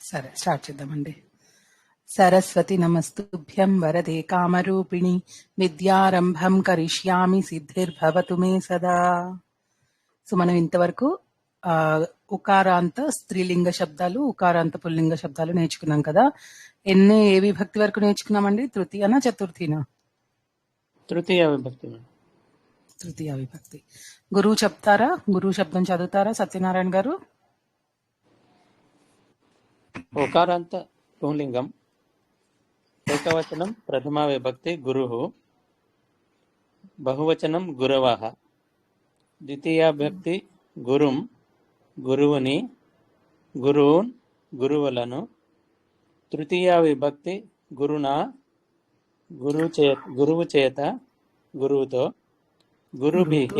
సరే, స్టార్ట్ చేద్దామండి. సరస్వతి నమస్తుభ్యం వరదే కామరూపిణి విద్యారంభం కరిష్యామి సిద్ధిర్భవతు మే సదా. సో మనం ఇంతవరకు ఉకారాంత స్త్రీలింగ శబ్దాలు, ఉకారాంత పుల్లింగ శబ్దాలు నేర్చుకున్నాం కదా. ఏ విభక్తి వరకు నేర్చుకున్నామండి? తృతీయనా చతుర్థినా? తృతీయ విభక్తి. తృతీయ విభక్తి. గురువు చెప్తారా? గురువు శబ్దం చదువుతారా సత్యనారాయణ గారు? ఉకారాంత పుంలింగం, ఏకవచనం ప్రథమా విభక్తి గురుః, బహువచనం గురవః, ద్వితీయ విభక్తి గురుం గురువుని, గురువున్ గురువులను, తృతీయ విభక్తి గురునా గురువు చేత గురువుతో, గురుభిః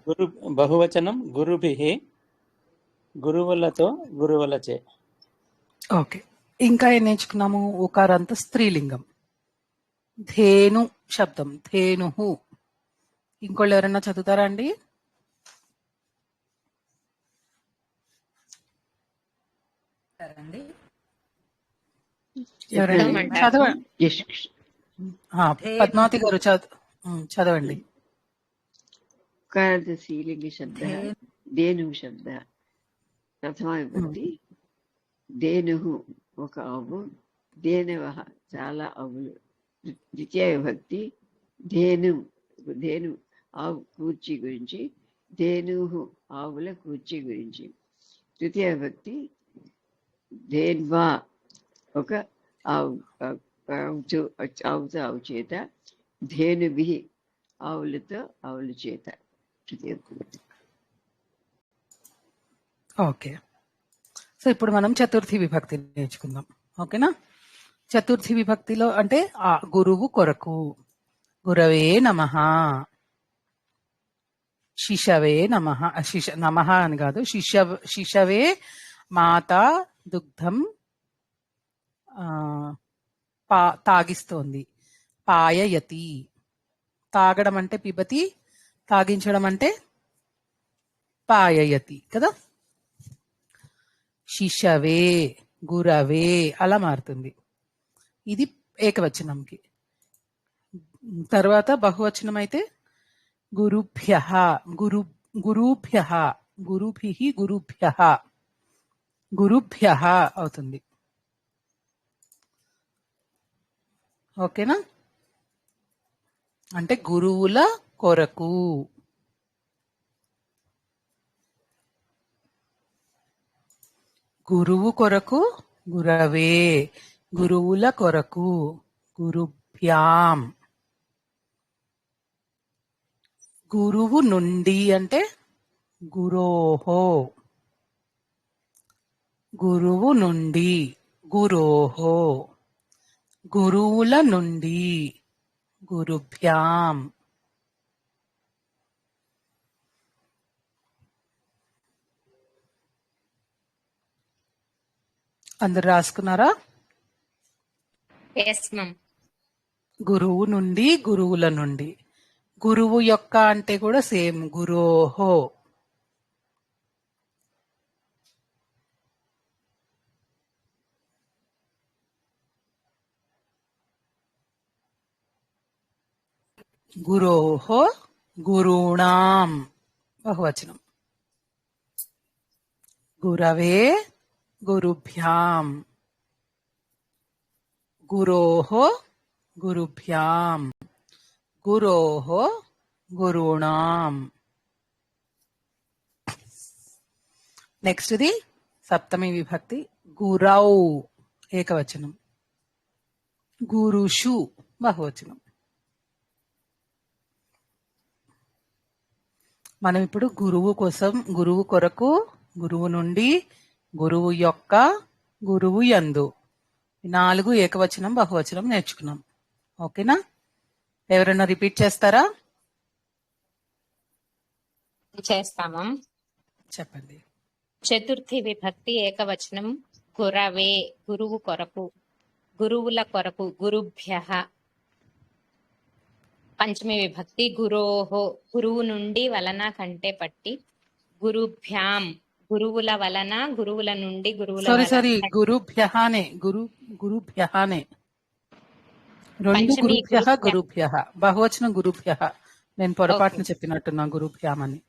గురు బహువచనం గురుభిః గురువులతో గురువులచే. ఓకే, ఇంకా ఏం నేర్చుకున్నాము? ఉకారాంత స్త్రీలింగం ధేను శబ్దం, ధేను. ఇంకోళ్ళు ఎవరైనా చదువుతారా అండి? చదవండి. పద్మావతి గారు చదవండి. ఉకారాంత స్త్రీలింగ శబ్ద ధేను శబ్ద ప్రథమా విభక్తి. ధేను ఒక ఆవు, ధేనవ చాలా ఆవులు. ద్వితీయ విభక్తి ధేను ఆవు కూర్చి గురించి, ధేను ఆవుల కూర్చి గురించి. తృతీయ విభక్తి ధేన్వా ఒక ఆవుతో ఆవు చేత, ధేనుభి ఆవులతో ఆవుల చేత. తృతీయ విభక్తి. ఓకే, సో ఇప్పుడు మనం చతుర్థి విభక్తి నేర్చుకుందాం. ఓకేనా? చతుర్థి విభక్తిలో అంటే గురువు కొరకు, గురవే నమః, శిశవే నమః, నమః అని కాదు, శిశవే మాతా దుగ్ధం తాగిస్తోంది, పాయయతి. తాగడం అంటే పిబతి, తాగించడం అంటే పాయయతి కదా. శిశవే, గురవే అలా మారుతుంది. ఇది ఏకవచనంకి. తర్వాత బహువచనం అయితే గురుభ్యః, గురుభ్యః, గురుభిః, గురుభ్యః, గురుభ్యః అవుతుంది. ఓకేనా? అంటే గురువుల కొరకు. గురువు కొరకు గురవే, గురువుల కొరకు గురుభ్యాం. గురువు నుండి అంటే గురోహో, గురువు నుండి గురోహో, గురువుల నుండి గురుభ్యాం. అందరు రాసుకున్నారా? గురువు నుండి, గురువుల నుండి. గురువు యొక్క అంటే కూడా సేమ్, గురోహో. గురోహో, గురుణాం బహువచనం. గురవే, గురుభ్యాం, గురోహో, గురుభ్యాం, గురోహో, గురుణాం. నెక్స్ట్ ది సప్తమి విభక్తి గురౌ ఏకవచనం, గురుషు బహువచనం. మనం ఇప్పుడు గురువు కోసం, గురువు కొరకు, గురువు నుండి, గురువు యొక్క, గురువు యందు 4 ఏకవచనం బహువచనం నేర్చుకున్నాం. ఓకేనా? ఎవరైనా రిపీట్ చేస్తారా? చేస్తామా? చెప్పండి. చతుర్థి విభక్తి ఏకవచనం గురవే, గురువు కొరకు, గురువుల కొరకు గురుభ్యః. పంచమి విభక్తి గురోహో, గురువు నుండి వలన కంటే పట్టి, గురుభ్యాం గురువుల వలన, గురువుల నుండి, గురువుల సారీ వలన. సారీ గురుభ్యహానే గురుభ్యహానే రెండు పంచమి గురుభ్య గురుభ్య. గురుభ్య బహువచనం గురుభ్య. నేను పొరపాటున ఓకే. చెప్పినట్టున్నా గురుభ్యామని.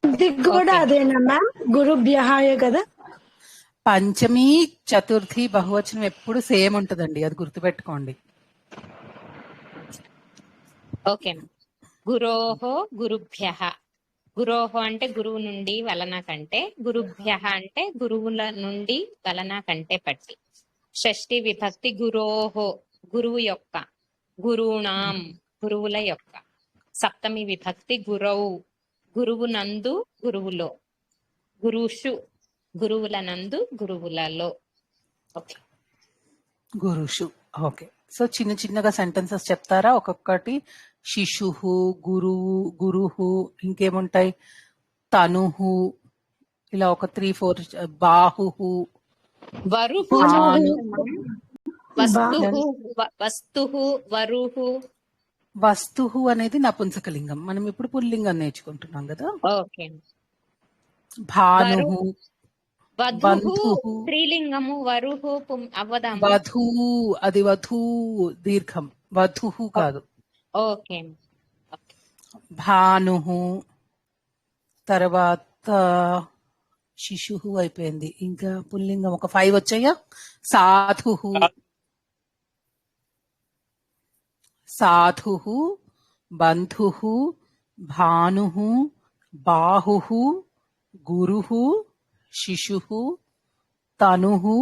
ఇది కూడా ఓకే. అదేనా మ్యామ్? గురుభ్యహాయే కదా? పంచమి చతుర్థి బహువచనం ఎప్పుడు సేమ్ ఉంటదండి, అది గుర్తుపెట్టుకోండి. ఓకే. గురోహో గురుభ్యః. గురోహో అంటే గురువు నుండి వలన కంటే, గురుభ్యః అంటే గురువుల నుండి వలన కంటే పట్టి. షష్ఠి విభక్తి గురోహో గురువు యొక్క, గురుణాం గురువుల యొక్క. సప్తమి విభక్తి గురౌ గురువు నందు, గురువులో. గురుషు గురువుల నందు, గురువులలో. ఓకే. గురుషు. ఓకే. సో చిన్న చిన్నగా సెంటెన్సెస్ చెప్తారా ఒక్కొక్కటి? శిశుహు, గురువు, గురుహు, ఇంకేముంటాయి? తనుహు, ఇలా ఒక 3-4. బాహుహు, వరుహు భాను. వస్తుహు వస్తుహు వరుహు. వస్తుహు అనేది నపుంసకలింగం, మనం ఇప్పుడు పుల్లింగం నేర్చుకుంటున్నాం కదా. ఓకే. భానుహు, వధుహు బంధుహు, స్త్రీలింగము, వరుహు అవ్వదాము. వధువు, అది వధువు దీర్ఘం, వధుహు కాదు. ఓకే. భానుహు, తర్వాత శిశుహు అయిపోయింది, ఇంకా పుల్లింగం ఒక 5 వచ్చాయా? సాధుహు, సాధుహు, బంధుహు, భానుహు, బాహుహు, గురుహు, శిశుహు, తనుహు,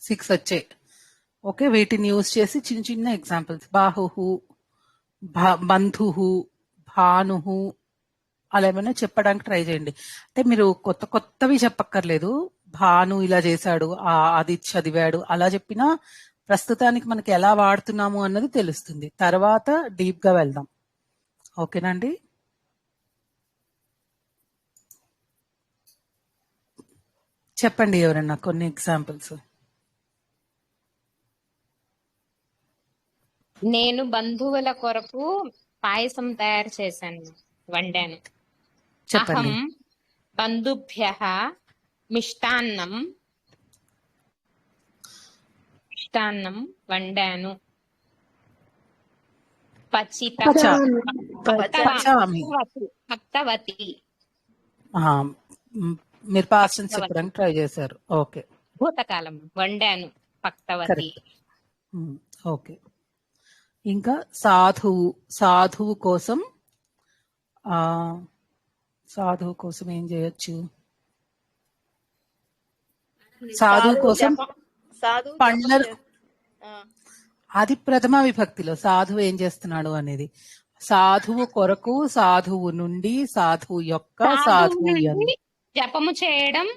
6 వచ్చాయి. ఓకే, వీటిని యూజ్ చేసి చిన్న చిన్న ఎగ్జాంపుల్స్. బాహుహు, బంధుహు, భానుహు, అలా ఏమైనా చెప్పడానికి ట్రై చేయండి. అంటే మీరు కొత్త కొత్తవి చెప్పక్కర్లేదు. భాను ఇలా చేశాడు, అది చదివాడు, అలా చెప్పినా ప్రస్తుతానికి మనకి ఎలా వాడుతున్నాము అన్నది తెలుస్తుంది. తర్వాత డీప్ గా వెళ్దాం. ఓకేనండి. చెప్పండి ఎవరన్నా కొన్ని ఎగ్జాంపుల్స్. నేను బంధువుల కొరకు పాయసం తయారు చేశాను, వండాను. అహం చెప్పండి. బంధుభ్యః మిష్టాన్నం వండాను. పచిత పచామి. భక్తవతి. మీరు పాస్ట్ టెన్స్ చెప్పడానికి ట్రై చేశారు. ఓకే, భూతకాలం వండాను, భక్తవతి. కరెక్ట్. ఓకే. ఇంకా సాధువు, సాధువు కోసం ఏం చేయొచ్చు? సాధువు కోసం పండ్ల, అది ప్రథమ విభక్తిలో సాధువు ఏం చేస్తున్నాడు అనేది. సాధువు కొరకు, సాధువు నుండి, సాధువు యొక్క, సాధువు నుండి జపము చేయడం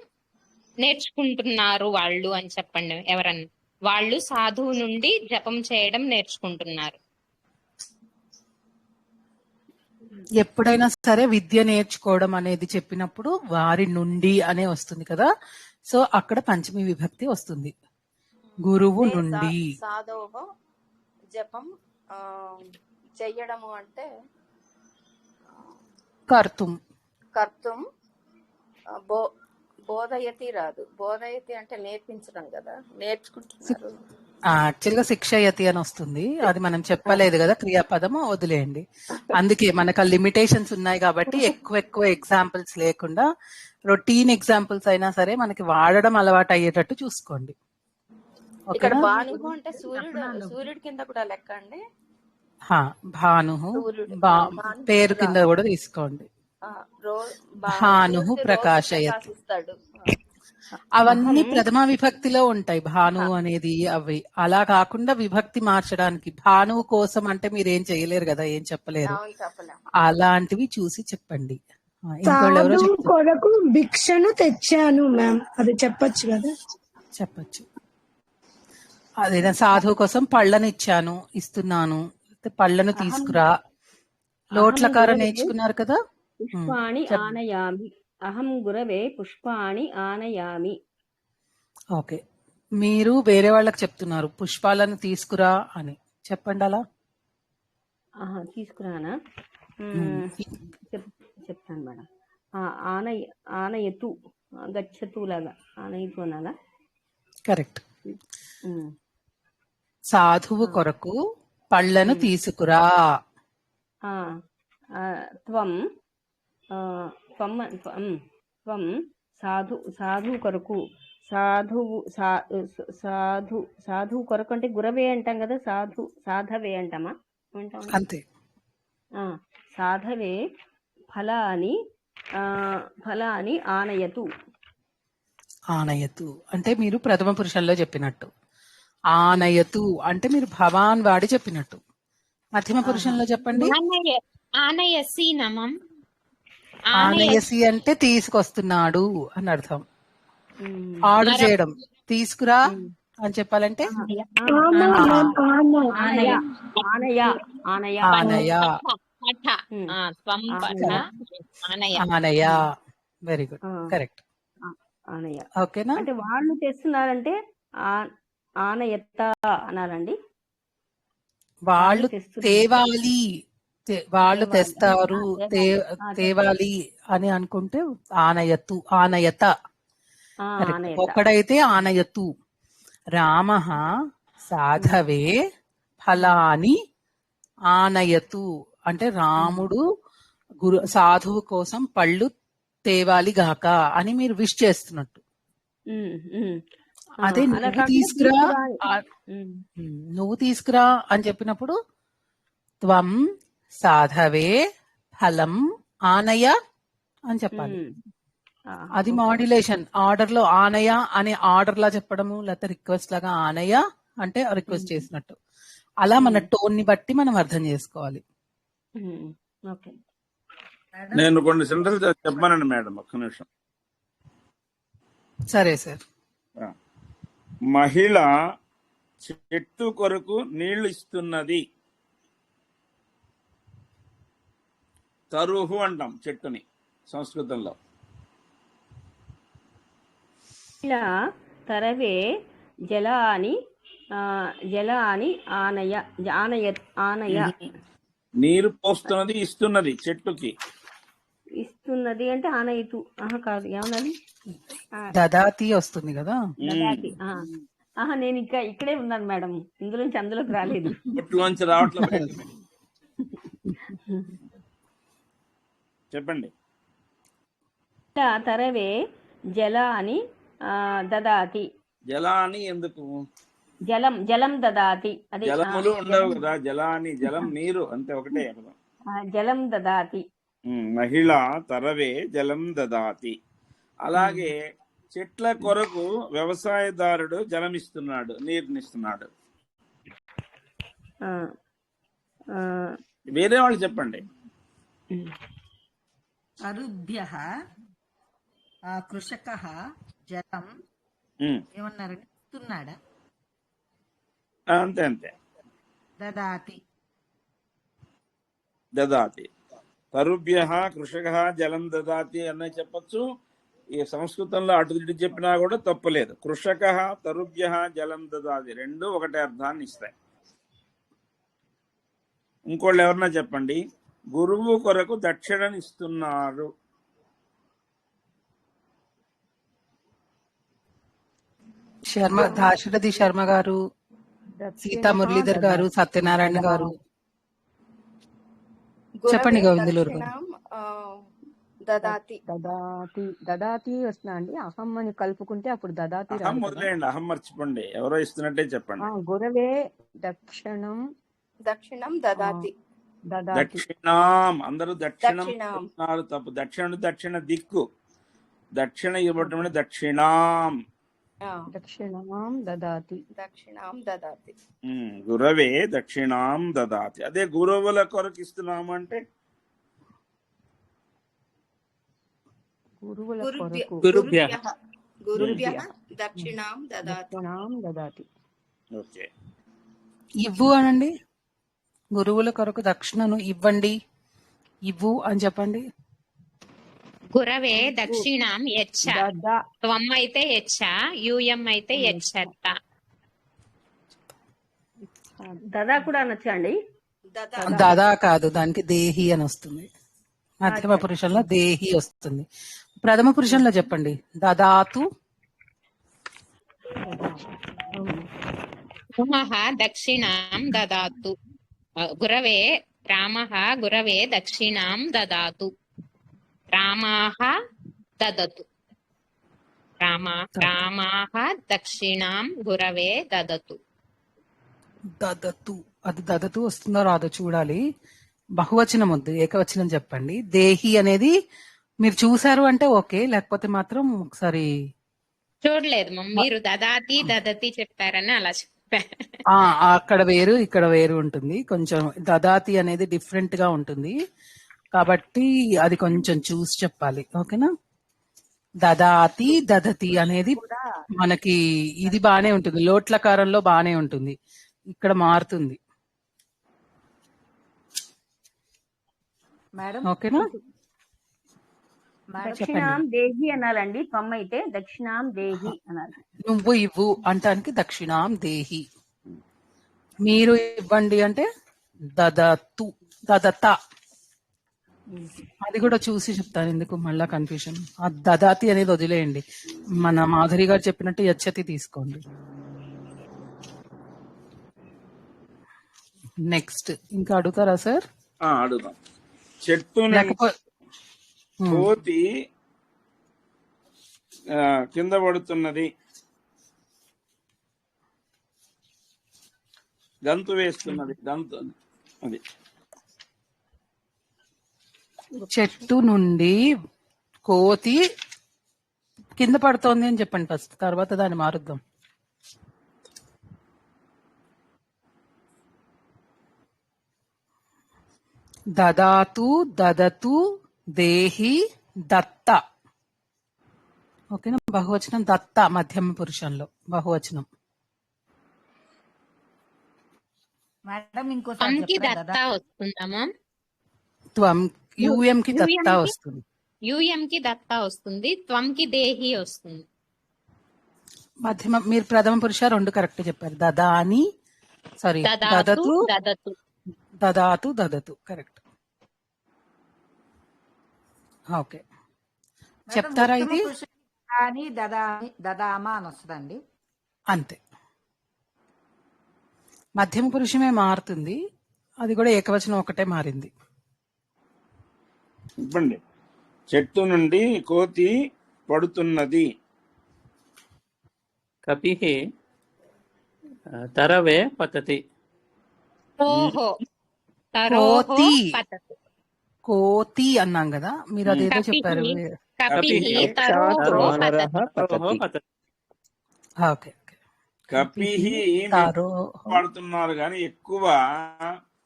నేర్చుకుంటున్నారు వాళ్ళు అని చెప్పండి ఎవరన్నా. వాళ్ళు సాధువు నుండి జపం చేయడం నేర్చుకుంటున్నారు. ఎప్పుడైనా సరే విద్య నేర్చుకోవడం అనేది చెప్పినప్పుడు వారి నుండి అనే వస్తుంది కదా. సో అక్కడ పంచమి విభక్తి వస్తుంది. గురువు నుండి. సాధోహో జపం చెయ్యడము అంటే కర్తుం. కర్తుం. బోధయతి రాదు. బోధయతి అంటే నేర్పించడం కదా, నేర్చుకుంటున్నారు. యాక్చువల్ గా శిక్షయతి అని వస్తుంది, అది మనం చెప్పలేదు కదా, క్రియాపదము వదిలేయండి. అందుకే మనకు ఆ లిమిటేషన్స్ ఉన్నాయి కాబట్టి ఎక్కువ ఎగ్జాంపుల్స్ లేకుండా రొటీన్ ఎగ్జాంపుల్స్ అయినా సరే మనకి వాడడం అలవాటు అయ్యేటట్టు చూసుకోండి. ఇక్కడ భానుహు అంటే సూర్యుడి కింద కూడా లెక్క అండి. భానుహు పేరు కింద కూడా తీసుకోండి. భానుహు ప్రకాశయతి. అవన్నీ ప్రథమ విభక్తిలో ఉంటాయి. భాను అనేది అవి అలా కాకుండా విభక్తి మార్చడానికి భానువు కోసం అంటే మీరు ఏం చేయలేరు కదా, ఏం చెప్పలేరు. అలాంటివి చూసి చెప్పండి. సాధువు కొరకు భిక్షను తెచ్చాను మ్యామ్, అది చెప్పొచ్చు కదా. చెప్పచ్చు. అదే సాధువు కోసం పళ్ళను ఇస్తున్నాను, పళ్ళను తీసుకురా. లోట్లకారం నేర్చుకున్నారు కదా. పుష్పాణి ఆనయామి. అహం గురవే పుష్పాణి ఆనయామి. ఓకే, మీరు వేరే వాళ్ళకి చెప్తున్నారు పుష్పాలను తీసుకురా అని, చెప్పండి అలా. తీసుకురానా? చెప్తాను మేడం. ఆనయతు, గచ్చతు లాగా ఆనయతు అనాలా? కరెక్ట్. ఉమ్, సాధువు ఆ, కొరకు పళ్ళను ఉమ్, తీసుకురా. ఆ, ఆ, త్వం ఆ, త్వం త్వం సాధువు కొరకు, సాధువు కొరకు అంటే గురవే అంటాం కదా, సాధవే అంటామా, ఏమంటామండి? అంతే. ఆ, సాధవే ఫలాని ఫలాని ఆనయతు. ఆనయతు అంటే మీరు ప్రథమ పురుషంలో చెప్పినట్టు. ఆనయతు అంటే మీరు భవాన్ వాడి చెప్పినట్టు. మధ్యమ ఆహా. పురుషంలో చెప్పండి. ఆనయసి నమం. ఆనయసి ఆనయసి అంటే తీసుకొస్తున్నాడు అని అర్థం. ఉమ్, ఆర్డర్ మరొక చేయడం. తీసుకురా ఉమ్. అని చెప్పాలంటే ఆహా. ఆ, ఆమా ఆ, మ్యామ్ ఆమా. ఆనయ ఆనయ ఆనయ ఆనయ. పఠ. ఉమ్, త్వం పఠ ఆనయ. ఆనయ. ఆనయ. ఉమ్, వెరీ గుడ్. ఆ, కరెక్ట్. ఆనయ ఓకేనా. అంటే వాళ్ళు తెస్తున్నారంటే ఆనయత్త అనాలండి. వాళ్ళు వాళ్ళు తెస్తున్నారు, తేవాలి, వాళ్ళు తేవాలి. తెస్తారు, తేవాలి. తేవాలి అని అనుకుంటే ఆనయతు, ఆనయత. కరెక్ట్. ఆనయత. ఒక్కడైతే ఆనయతు. రామ సాధవే ఫలాని ఆనయతు అంటే రాముడు సాధువు కోసం పళ్ళు తేవాలి గాక అని మీరు విష్ చేస్తున్నట్టు. ఉమ్, ఉమ్. అదే అలా నువ్వు కాకుండా తీసుకురా, తీసుకురా. ఉమ్, నువ్వు తీసుకురా అని చెప్పినప్పుడు త్వం సాధవే ఫలం ఆనయ అని చెప్పాలి. ఉమ్. అది ఓకే. మాడ్యులేషన్. ఆర్డర్ లో ఆనయ అనే ఆర్డర్ లా చెప్పడము, లేకపోతే రిక్వెస్ట్ లాగా ఆనయ అంటే రిక్వెస్ట్ చేసినట్టు. అలా మన టోన్ ని బట్టి మనం అర్థం చేసుకోవాలి. ఉమ్, ఓకే. నేను కొన్ని సెంటెన్స్ చెప్పానండి మేడం, ఒక్క నిమిషం. సరే సార్. మహిళ చెట్టు కొరకు నీళ్లు ఇస్తున్నది. తరుహు అంటాం చెట్టుని సంస్కృతంలో. ఇలా తరవే జలాని ఆనయ ఆనయ ఆనయ నీరు పోస్తున్నది, ఇస్తున్నది చెట్టుకి. ఇస్తున్నది అంటే ఆనయితు. ఆహా కాదు, ఏమన్నది? దదాతి వస్తుంది కదా. దదాతి. ఆహా, నేను ఇంకా ఇక్కడే ఉన్నాను మేడం, ఇందులోంచి అందులోకి రాలేదు. ఒట్లోంచి రావట్లేదు. చెప్పండి. ఇలా తరవే జలాని దదాతి. జలాని ఎందుకు? జలం దదాతి. అదే జలములు ఉండవు కదా. జలాని జలం, నీరు అంతే, ఒకటే కదా. జలం దదాతి. మహిళ తరవే జలం దదాతి. అలాగే చెట్ల కొరకు వ్యవసాయదారుడు జలమిస్తున్నాడు, నీరునిస్తున్నాడు. వేరే వాళ్ళు చెప్పండి. అరుభ్యః కృషకః జలం ఏమన్నారండి? ఇస్తున్నాడా? అంతే అంతే. దదాతి. దదాతి. తరుభ్యః కృషకః జలం దదాతి అనే చెప్పచ్చు. ఈ సంస్కృతంలో అటు ఇటు చెప్పినా కూడా తప్పులేదు. కృషకః తరుభ్యః జలం దదాతి రెండు ఒకటే అర్థాన్ని ఇస్తాయి. ఇంకోళ్ళు ఎవరన్నా చెప్పండి. గురువు కొరకు దక్షిణని ఇస్తున్నారు. శర్మ, దాశరథి శర్మ గారు, సీతా మురళీధర్ గారు, సత్యనారాయణ గారు చెప్పండి. గోవిందులూరు దదాతి. దదాతి వస్తున్నా అండి. అహం అని కలుపుకుంటే అప్పుడు దదాతి. అహం వదిలేయండి, అహం మర్చిపోండి. ఎవరో ఇస్తున్నట్టే చెప్పండి. గురవే దక్షిణం దదాతి. దక్షిణాం. అందరూ దక్షిణం చెప్తున్నారు, తప్పు. దక్షిణ దిక్కు. దక్షిణ ఇవ్వటం దక్షిణాం. దక్షిణాం దదాతి. గురవే దక్షిణాం దదాతి. అదే గురువుల కొరకు ఇస్తున్నాము అంటే దక్షిణాం దదాతి. ఓకే. ఇవ్వు అనండి. గురువుల కొరకు దక్షిణను ఇవ్వండి, ఇవ్వు అని చెప్పండి. గురవే దక్షిణం యచ్చ. త్వం అయితే యచ్చ, యూయం అయితే యచ్చత్త. దదా కూడా అనొచ్చా అండి? దదా కాదు, దానికి దేహి అని వస్తుంది. మధ్యమ పురుషంలో దేహి వస్తుంది. ప్రథమ పురుషంలో చెప్పండి. దదాతు. రామః దక్షిణాం దదాతు. గురవే రామః గురవే దక్షిణాం దదాతు. రామాః దదతు. రామాః దక్షిణాం గురవే దదతు. దదతు, అది దదతు వస్తుందో రాదో చూడాలి. బహువచనం వద్దు, ఏకవచనం చెప్పండి. దేహి అనేది మీరు చూసారు అంటే ఓకే, లేకపోతే మాత్రం ఒకసారి. చూడలేదు మీరు దదాతి దదతి చెప్పారని అలా చెప్పా. అక్కడ వేరు ఇక్కడ వేరు ఉంటుంది. కొంచెం దదాతి అనేది డిఫరెంట్ గా ఉంటుంది కాబట్టి అది కొంచెం చూసి చెప్పాలి. ఓకేనా? దదాతి దదతి అనేది మనకి ఇది బానే ఉంటుంది, లోట్లకారంలో బానే ఉంటుంది, ఇక్కడ మారుతుంది. మేడం ఓకేనా? దక్షిణాం దేహి అనాలండి. త్వం అయితే దక్షిణాం దేహి అనాలి. నువ్వు ఇవ్వు అంటానికి దక్షిణాం దేహి, మీరు ఇవ్వండి అంటే దదతు దదత. అది కూడా చూసి చెప్తాను, ఎందుకు మళ్ళా కన్ఫ్యూజన్. ఆ దదాతి అనేది వదిలేయండి, మన మాధురి గారు చెప్పినట్టు యచ్చతి తీసుకోండి. నెక్స్ట్ ఇంకా అడుగుతారా సార్? అడుగుదాం. చెట్టు లేకపోతే కోతి కింద పడుతున్నది, గంతు వేస్తున్నది. గంతు అది చెట్టు నుండి కోతి కింద పడుతోంది అని చెప్పండి ఫస్ట్, తర్వాత దాన్ని మారుద్దాం. దదాతు దదతు దేహి దత్త. ఓకేనా? బహువచనం దత్త మధ్యమ పురుషంలో బహువచనం. మేడం ఇంకోసారి త్వంకి చెప్పరా దత్త వస్తుందమ్మా. త్వం యుఎం కి దత్త వస్తుంది. యుఎం కి దత్త వస్తుంది, త్వంకి దేహి వస్తుంది. మధ్యమ మీరు ప్రథమ పురుష రెండు కరెక్ట్ చెప్పారు. దదాని సారీ దదాతు దదతు దదతు. దదాతు దదతు కరెక్ట్. ఓకే, చెప్తారా ఇది? కానీ దదామా అని వస్తుందండి. అంతే, మధ్యమ పురుషమే మారుతుంది, అది కూడా ఏకవచనం ఒకటే మారింది. ఇవ్వండి. చెట్టు నుండి కోతి పడుతున్నది. కపిః తరవే పతతి. ఓహో తరోహో కోతి. పతతి. కోతి అన్నాం కదా, మీరు అదేదో చెప్పారు. కపిః తరోహో పతతి. Okay okay. కపిహి తారో వాడుతున్నారు కానీ ఎక్కువ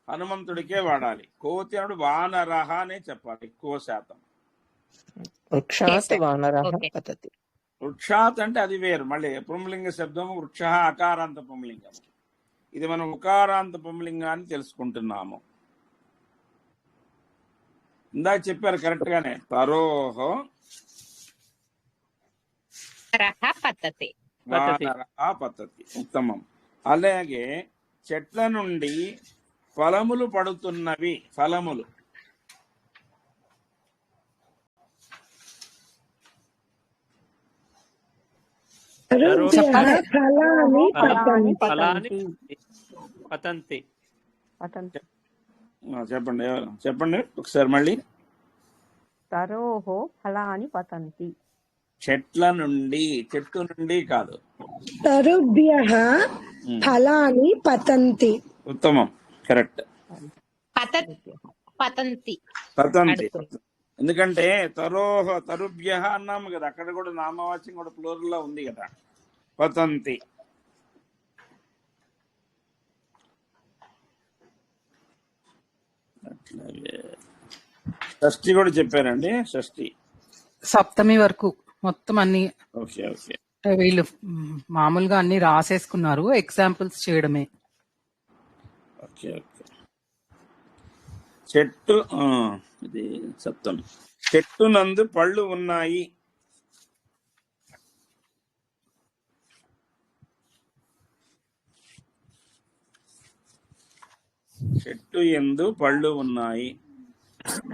హనుమంతుడికే వాడాలి. కోతి అప్పుడు వానరహ అనే చెప్పాలి ఎక్కువ శాతం. వృక్షాత్ వానరః ఓకే. పతతి. వృక్షాత్ అంటే అది వేరు, మళ్ళీ పుంలింగ శబ్దము. వృక్ష అకారాంత పుంలింగం, ఇది మనం ఉకారాంత పుంలింగాన్ని తెలుసుకుంటున్నాము. ఇందాక చెప్పారు కరెక్ట్ గానే, తరోహో రహ పతతి. వానరహ పతతి. ఉత్తమం. అలాగే చెట్ల నుండి ఫలములు పడుతున్నవి. ఫలములు ఫలాని ఫలాని పతంతి. పతంతి. పతంతి. చెప్పండి, చెప్పండి ఒకసారి మళ్ళీ. తరోహో ఫలాని పతంతి. చెట్ల నుండి, చెట్టు నుండి కాదు. తరుభ్యః ఫలాని పతంతి. ఉత్తమం, కరెక్ట్. పతంతి. పతంతి. ఎందుకంటే తరోహ తరుభ్య అన్నాము కదా, అక్కడ కూడా నామవాచ్యం కూడా ప్లూరల్ లో ఉంది కదా, పతంతి. అట్లాగే షష్ఠి కూడా చెప్పారండి. షష్ఠి సప్తమి వరకు మొత్తం అన్ని. Okay okay. వీళ్ళు మామూలుగా అన్ని రాసేసుకున్నారు, ఎగ్జాంపుల్స్ చేయడమే. Okay okay. చెట్టు ఇది సప్తమి. చెట్టు నందు పళ్ళు ఉన్నాయి. చెట్టు ఎందు పళ్ళు ఉన్నాయి.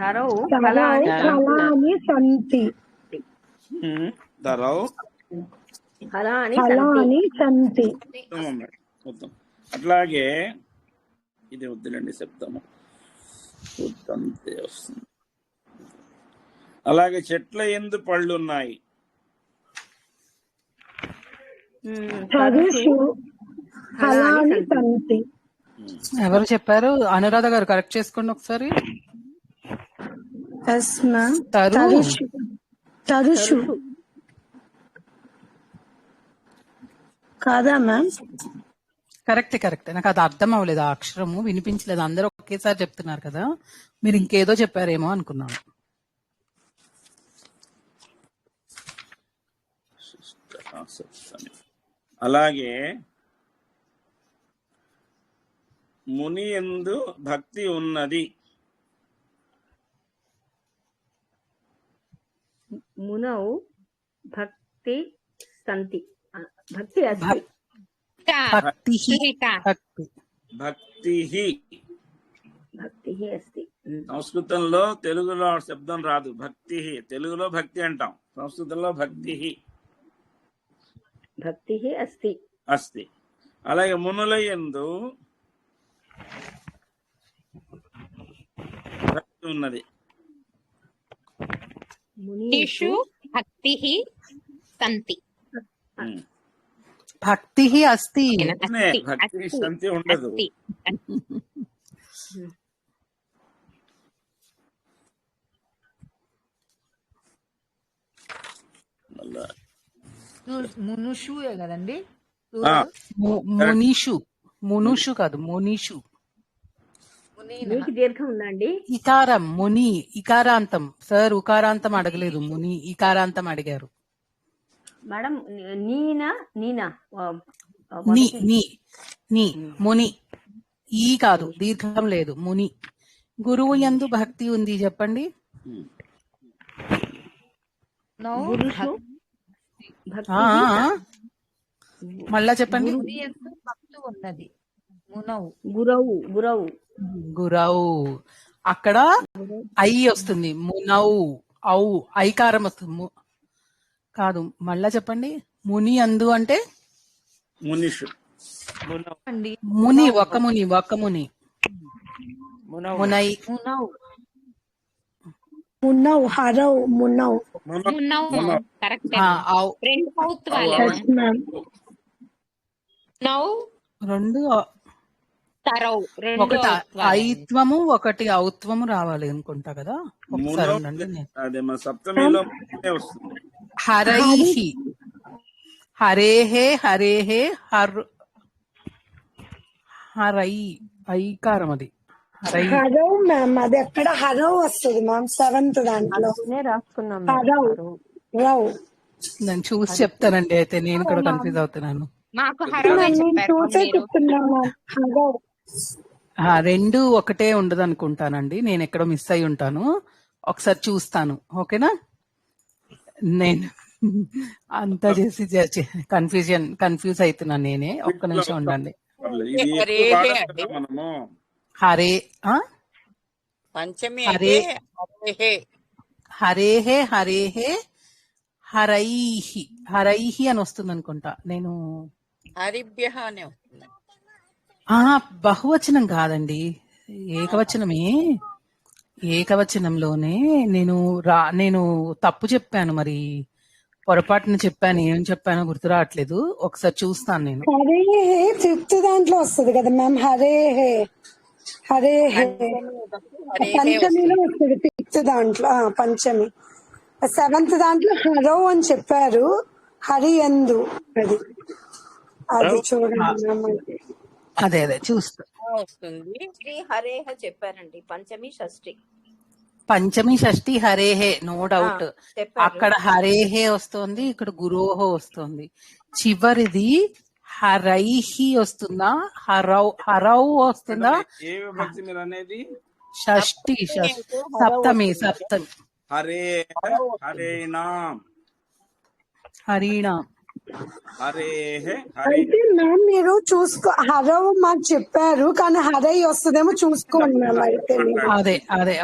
ధరౌ ధరౌ ఫలాని ఫలాని సంతి ధరౌ ఫలాని ఫలాని సంతి. మొత్తం అట్లాగే ఇది వద్దులండి చెప్తాము. అంతే వస్తుంది. అలాగే చెట్ల ఎందు పళ్ళున్నాయి. తరుషు ఫలాని సంతి. ఎవరు చెప్పారు? అనురాధ గారు కరెక్ట్ చేసుకోండి ఒకసారి. Yes ma'am. తరు తరుషు తరుషు కాదా మ్యామ్? Correct correct. నాకు అది అర్థం అవ్వలేదు, ఆ అక్షరము వినిపించలేదు. అందరూ ఒకేసారి చెప్తున్నారు కదా, మీరు ఇంకేదో చెప్పారేమో అనుకున్నాను. అలాగే ముని యందు భక్తి ఉన్నది. మునౌ భక్తి సంతి. భక్తి అస్తి. భక్తి భక్తి భక్తి అస్తి. సంస్కృతంలో తెలుగులో శబ్దం రాదు. భక్తి తెలుగులో భక్తి అంటాం, సంస్కృతంలో భక్తి భక్తి అస్తి అస్తి. అలాగే మునుల యందు భక్తి ఉన్నది. మునీషు భక్తి సంతి. భక్తి అస్తి. భక్తి సంతి ఉండదు. మునుషుయే కదండి. మునీషు. మునుషు కాదు, మునీషు. మీకు దీర్ఘం ఉందండి. ఇకారం ముని, ఇకారాంతం. సార్ ఉకారాంతం అడగలేదు, ముని ఇకారాంతం అడిగారు. మేడం నీనా నీనా నీ నీ నీ ముని. ఈ కాదు, దీర్ఘం లేదు, ముని. గురువు యందు భక్తి ఉంది చెప్పండి. మళ్ళా చెప్పండి. ఉన్నది గురవు గురవు గురవు. అక్కడ ఐ వస్తుంది, మునౌ ఔ ఐకారం వస్తుంది. కాదు, మళ్ళా చెప్పండి. ముని అందు అంటే మునిషు. ముని ఒక ముని, ఒక ముని. మునై మునౌ హరౌ మునౌ. కరెక్ట్. ఔ. రెండు ఔత్వాలు. నౌ రెండు తరౌ. రెండు ఒకటి ఔత్వాలు. ఐత్వము ఒకటి ఔత్వము రావాలి అనుకుంటా కదా. ఒకసారి ఉండండి. అదే మన సప్తమిలో వస్తుంది. హరైహి హరేహే హరేహే హర్ హరై ఐకారం అది. హరై హరౌ మ్యామ్. అది ఎక్కడ హరౌ వస్తుంది మ్యామ్? సెవెంత్ దాంట్లో రాసుకున్నాం. హరౌ రౌ. నేను చూసి చెప్తానండి, అయితే నేను కూడా కన్ఫ్యూజ్ అవుతున్నాను. మాకు హరవే చెప్పారు చూసే మీరు. చెప్తున్నాను హరౌ. రెండు ఒకటే ఉండదు అనుకుంటానండి, నేను ఎక్కడో మిస్ అయి ఉంటాను. ఒకసారి చూస్తాను, ఓకేనా? నేను అంతా చేసి కన్ఫ్యూజ్ అవుతున్నాను నేనే. ఒక్క నిమిషం ఉండండి. మనము హరే పంచమి హరే హరే హరేహే హరేహే హరైహి హరైహి అని వస్తుంది అనుకుంటా. నేను హరిభ్య అని వస్తుంది. బహువచనం కాదండి, ఏకవచనమే. ఏకవచనంలోనే నేను తప్పు చెప్పాను, మరి పొరపాటున చెప్పాను. ఏం చెప్పానో గుర్తు రావట్లేదు, ఒకసారి చూస్తాను నేను. హరే ఫిఫ్త్ దాంట్లో వస్తుంది కదా మ్యామ్. హరే హరే పంచమిలో వస్తుంది ఫిఫ్త్ దాంట్లో. పంచమి. సెవెంత్ దాంట్లో హరో అని చెప్పారు. హరి ఎందు అది చూడండి. అదే చూస్తా. వస్తుంది. శ్రీ హరేహ చెప్పారండి. పంచమి షష్ఠి. పంచమి షష్ఠి హరేహే, నో డౌట్. చెప్పారు. అక్కడ హరేహే వస్తుంది, ఇక్కడ గురోహో వస్తుంది. చివరిది హరైహి వస్తుందా, హరౌ వస్తుందా? ఏ విభక్తి మీరు అనేది? షష్ఠి సప్తమి. హరే హరేనా హరిణ హరేహ హరి అయితే మ్యామ్ మీరు చూసుకో హరవ్ మాకు చెప్పారు కానీ హరై వస్తుందేమో చూసుకోండి మ్యామ్ అయితే మీరు. అదే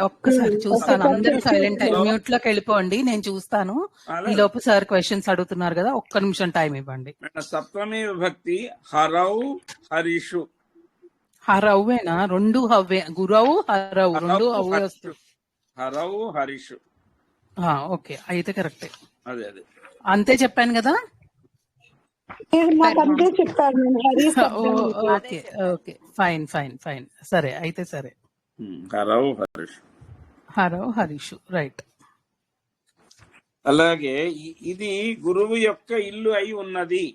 ఒక్కసారి చూస్తాను. ఒకసారి అందరూ check సైలెంట్ చేసుకోండి. మ్యూట్ లోకి వెళ్ళిపోండి, నేను చూస్తాను. ఈ లోపు సార్ క్వశ్చన్స్ అడుగుతున్నారు కదా, ఒక్క నిమిషం టైం ఇవ్వండి. సప్తమి విభక్తి హరౌ హరిషు. హరవ్వేనా? రెండు హవ్వే, గురవు హరవు రెండు హవ్వే వస్తుంది. హరౌ హరిషు. ఓకే, అయితే కరెక్టే. అదే అదే అంతే చెప్పాను కదా. మీరు మాకు అంతే చెప్పారు ma'am. Hari okay okay, fine fine fine, సరే అయితే సరే. హరౌ హరిషు. హరవ్ హరీషు, రైట్. అలాగే ఇది గురువు యొక్క ఇల్లు అయి ఉన్నది.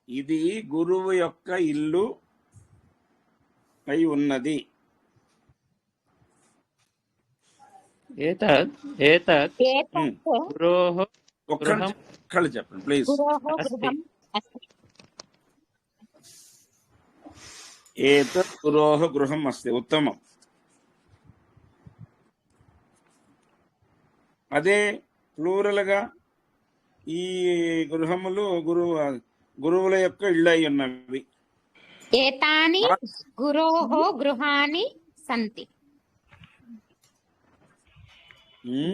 ఇది గురువు యొక్క ఇల్లు అయి ఉన్నది. ఏతత్ ఏతత్ గురోః గృహం ఒక్కళ్ళు చెప్పండి ప్లీజ్. అస్తి. ఏతత్ గురోః గృహం అస్తి, ఉత్తమం. అదే ప్లూరల్ గా ఈ గృహములు గురువుల యొక్క ఇళ్ళు అయి ఉన్నవి. ఏతాని గురోః గృహాణి సంతి.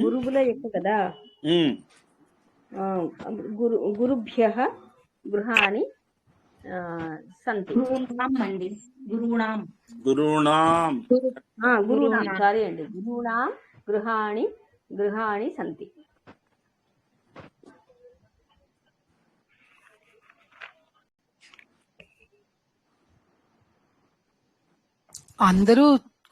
గురువుల యొక్క కదా. గురుభ్యః గృహాణి సంతి. గురుణాం సారీ అండి, గురుణాం గృహాణి సంతి. అందరూ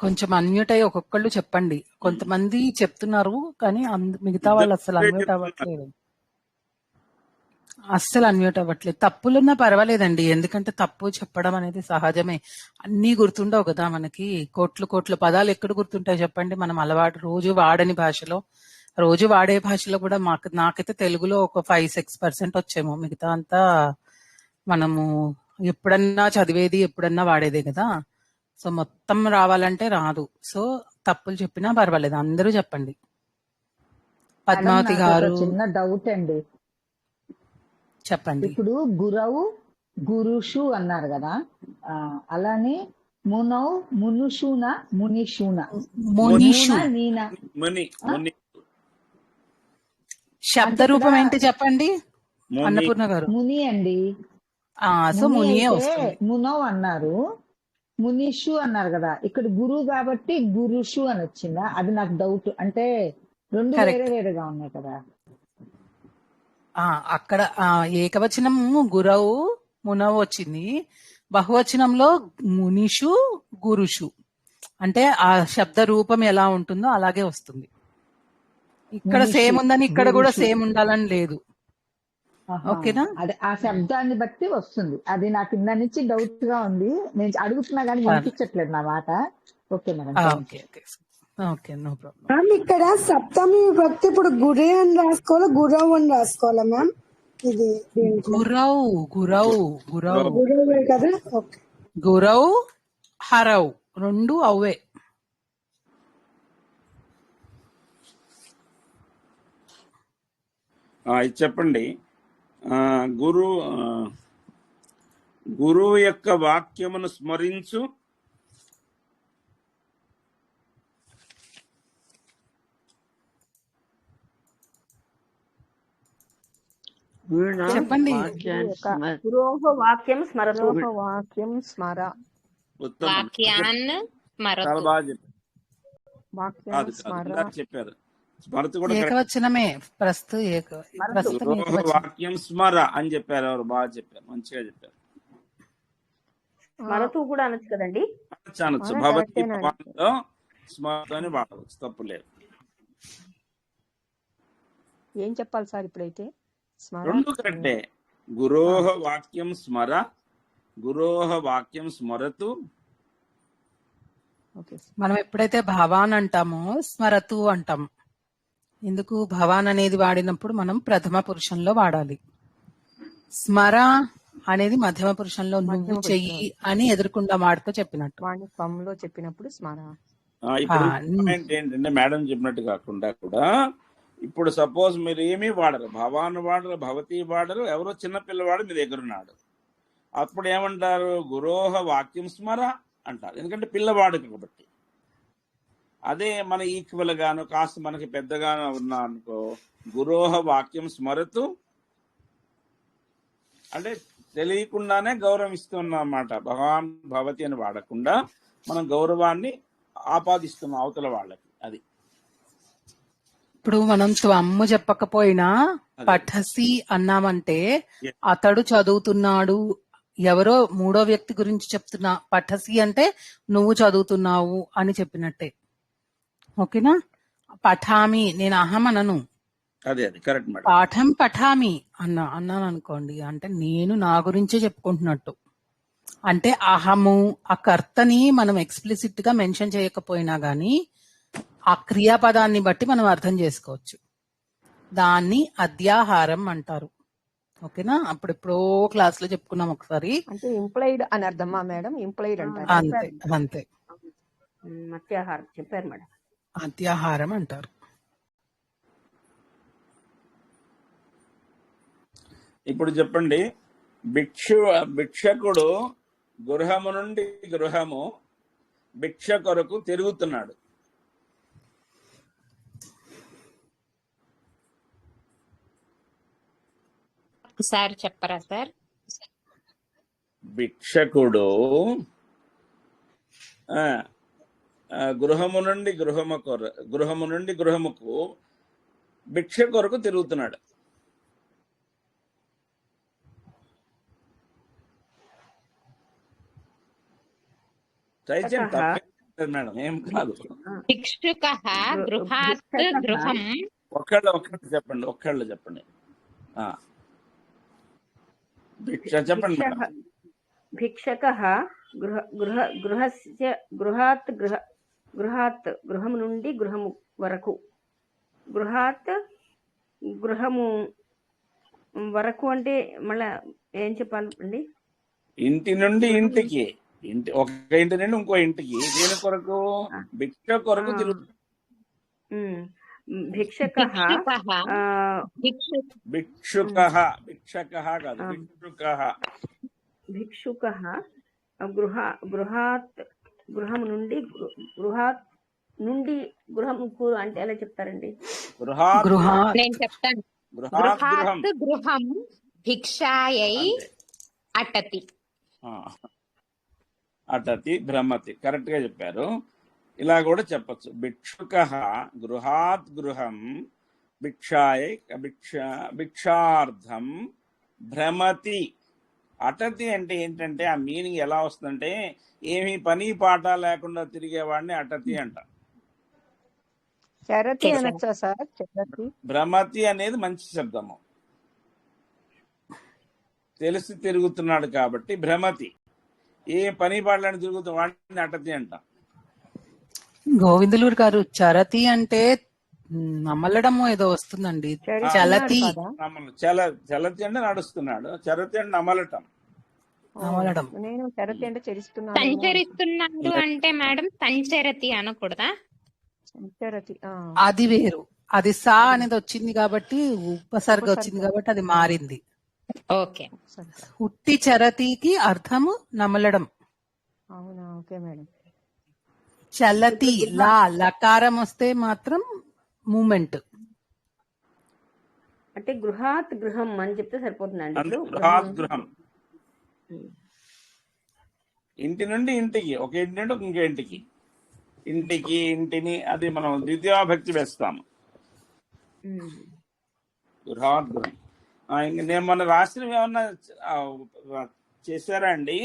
కొంచెం అన్మ్యూట్ అయ్యి ఒక్కొక్కళ్ళు చెప్పండి. కొంతమంది చెప్తున్నారు కానీ మిగతా వాళ్ళు అస్సలు అన్మ్యూట్ అవ్వట్లేదు. తప్పులున్నా పర్వాలేదండి, ఎందుకంటే తప్పు చెప్పడం అనేది సహజమే. అన్నీ గుర్తుండవు కదా మనకి. కోట్ల పదాలు ఎక్కడ గుర్తుంటాయి చెప్పండి. మనం అలవాటు రోజు వాడని భాషలో, రోజు వాడే భాషలో కూడా నాకైతే తెలుగులో ఒక 5-6% వచ్చేమో. మిగతా అంతా మనము ఎప్పుడన్నా చదివేది, ఎప్పుడన్నా వాడేదే కదా. సో మొత్తం రావాలంటే రాదు. సో తప్పులు చెప్పినా పర్వాలేదు, అందరూ చెప్పండి. పద్మావతి గారు చిన్న డౌట్ అండి, చెప్పండి. ఇప్పుడు గురవు గురుషు అన్నారు కదా, అలానే మునౌ మునుషున మునిషున నీనా శబ్ద రూపం ఏంటి చెప్పండి అన్నపూర్ణ గారు. ముని అండి. సో మునియే వస్తుంది. మునౌ అన్నారు, మునిషు అన్నారు కదా, ఇక్కడ గురువు కాబట్టి గురుషు అని వచ్చిందా? అది నాకు డౌట్. అంటే రెండు వేరే వేరేగా ఉన్నాయి కదా. అక్కడ ఏకవచనం గురవు మునవు వచ్చింది, బహువచనంలో మునిషు గురుషు. అంటే ఆ శబ్ద రూపం ఎలా ఉంటుందో అలాగే వస్తుంది. ఇక్కడ సేమ్ ఉందని ఇక్కడ కూడా సేమ్ ఉండాలని లేదు. ఓకేనా? అదే ఆ శబ్దాన్ని బట్టి వస్తుంది. అది నాకు కింద నుంచి డౌట్ గా ఉంది, నేను అడుగుతున్నా కానీ వినిపించట్లేదు నా మాట. Okay madam. Okay, no problem. ఇక్కడ సప్తమి విభక్తి ఇప్పుడు గురే అని రాసుకోవాలా, గురవ్ అని రాసుకోవాలా మ్యామ్? ఇది గురవే కదా. ఓకే, గురవ్ హరవ్ రెండు అవే. ఇది చెప్పండి. గురువు యొక్క వాక్యమును స్మరించు. చెప్పండి. గురోః వాక్యం స్మరతు. వాక్యాన్ చెప్పారు. స్మరతు కూడా ఏకవచనమే. వాక్యం స్మర అని చెప్పారు. ఎవరు బాగా చెప్పారు, మంచిగా చెప్పారు. స్మరతు కూడా అనొచ్చు కదండి. అనొచ్చు. భగవద్గీతలో స్మరతు అని వాడవచ్చు, తప్పు లేదు. ఏం చెప్పాలి సార్ ఇప్పుడైతే? రెండు కరెక్టే. గురోః వాక్యం స్మర, గురోః వాక్యం స్మరతు. మనం ఎప్పుడైతే భవాన్ అంటామో స్మరతు అంటాం. ఎందుకు? భవాన్ అనేది వాడినప్పుడు మనం ప్రథమ పురుషంలో వాడాలి. స్మర అనేది మధ్యమ పురుషంలో నువ్వు చెయ్యి అని ఎదురుకుండా వాడుతూ చెప్పినట్టు. వాణి పంలో చెప్పినప్పుడు స్మర. ఇప్పుడు పాయింట్ ఏంటంటే మేడం చెప్పినట్టు కాకుండా కూడా ఇప్పుడు సపోజ్ మీరు ఏమీ వాడరు, భవాను వాడరు, భవతి వాడరు, ఎవరో చిన్న పిల్లవాడు మీ దగ్గర ఉన్నాడు, అప్పుడు ఏమంటారు? గురోహ వాక్యం స్మర అంటారు, ఎందుకంటే పిల్లవాడు కాబట్టి. అదే మన ఈక్వల్ గాను కాస్త మనకి పెద్దగాను ఉన్నా అనుకో, గురోహ వాక్యం స్మరతు అంటే తెలియకుండానే గౌరవిస్తున్నాం అన్నమాట. భగవాన్ భవతి అని వాడకుండా మనం గౌరవాన్ని ఆపాదిస్తున్నాం అవతల వాళ్ళకి. అది ఇప్పుడు మనం త్వమ్ము చెప్పకపోయినా పఠసి అన్నామంటే అతడు చదువుతున్నాడు, ఎవరో మూడో వ్యక్తి గురించి చెప్తున్నా. పఠసి అంటే నువ్వు చదువుతున్నావు అని చెప్పినట్టే. ఓకేనా? పఠామి నేను అహం అనను, అదే కరెక్ట్ మేడం. పాఠం పఠామి అన్నాను అనుకోండి, అంటే నేను నా గురించే చెప్పుకుంటున్నట్టు. అంటే అహము ఆ కర్తని మనం ఎక్స్ప్లిసిట్ గా మెన్షన్ చేయకపోయినా గానీ ఆ క్రియాపదాన్ని బట్టి మనం అర్థం చేసుకోవచ్చు. దాన్ని అధ్యాహారం అంటారు. ఓకేనా? అప్పుడెప్పుడో క్లాస్ లో చెప్పుకున్నాం ఒకసారి. అంటే ఇంప్లాయిడ్ అని అర్థమా మేడం? ఇంప్లాయిడ్ అంటారు. అంతే అంతే, మత్స్యాహారం చెప్పారు మేడం. అధ్యాహారం అంటారు. ఇప్పుడు చెప్పండి, భిక్షకుడు గృహము నుండి గృహము భిక్ష కొరకు తిరుగుతున్నాడు. సార్ చెప్పరా సార్? భిక్షకుడు గృహము నుండి గృహముకు భిక్ష కొరకు తిరుగుతున్నాడు. మేడం ఏం కాదు. భిక్షుకః గృహాత్ గృహం. ఒక్కళ్ళు చెప్పండి. చెప్పండి మేడం. భిక్షకః గృహాత్ గృహము నుండి గృహము వరకు. గృహాత్ గృహము వరకు అంటే మళ్ళా ఏం చెప్పాలండి? ఇంటి నుండి ఇంటికి, ఒక ఇంటి నుండి ఇంకో ఇంటికి. దేని కొరకు? భిక్ష కొరకు తిరుగుతుంది. భిక్షకః గృహాత్ గృహము నుండి గృహముకు అంటే ఎలా చెప్తారండి? నేను చెప్తాను. గృహాత్ గృహం భిక్షాయై అటతి. అటతి భ్రమతి, కరెక్ట్ గా చెప్పారు. ఇలా కూడా చెప్పచ్చు. భిక్షుకః గృహాత్ గృహం భిక్షార్థం భ్రమతి. అటతి అంటే ఏంటంటే ఆ మీనింగ్ ఎలా వస్తుందంటే ఏమీ పని పాట లేకుండా తిరిగేవాడిని అటతి అంట. చరతి అనొచ్చా సార్? భ్రమతి అనేది మంచి శబ్దము, తెలిసి తిరుగుతున్నాడు కాబట్టి భ్రమతి. ఏ పని పాటలని తిరుగుతున్న వాడిని అటతి అంట. గోవిందులూరు గారు, చరతి అంటే నమలడము ఏదో వస్తుందండి. చలతి చలతి అంటే నడుస్తున్నాడు, చరతి అంటే నమలటం. నేను చరతి అంటే సంచరిస్తున్నాడు అంటే మేడం సంచరతి అనకూడదా? సంచరతి అది వేరు. అది సా అనేది వచ్చింది కాబట్టి, ఉపసర్గ వచ్చింది కాబట్టి అది మారింది. ఓకే. ఉట్టి చరతికి అర్థము నమలడం. అవునా? Okay madam. చలతి లకారం వస్తే మాత్రం మూమెంట్. అంటే గృహాత్ గృహం అని చెప్తే సరిపోతుందండి. గృహాత్ గృహం ఇంటి నుండి ఇంటికి, ఒక ఇంటి నుండి ఇంకో ఇంటికి. ఇంటికి ఇంటిని అది మనం ద్వితీయాభక్తి వేస్తాము. గృహాత్ గృహం. ఇంక నేను మన రాష్ట్రం ఏమన్నా చేశారా అండి?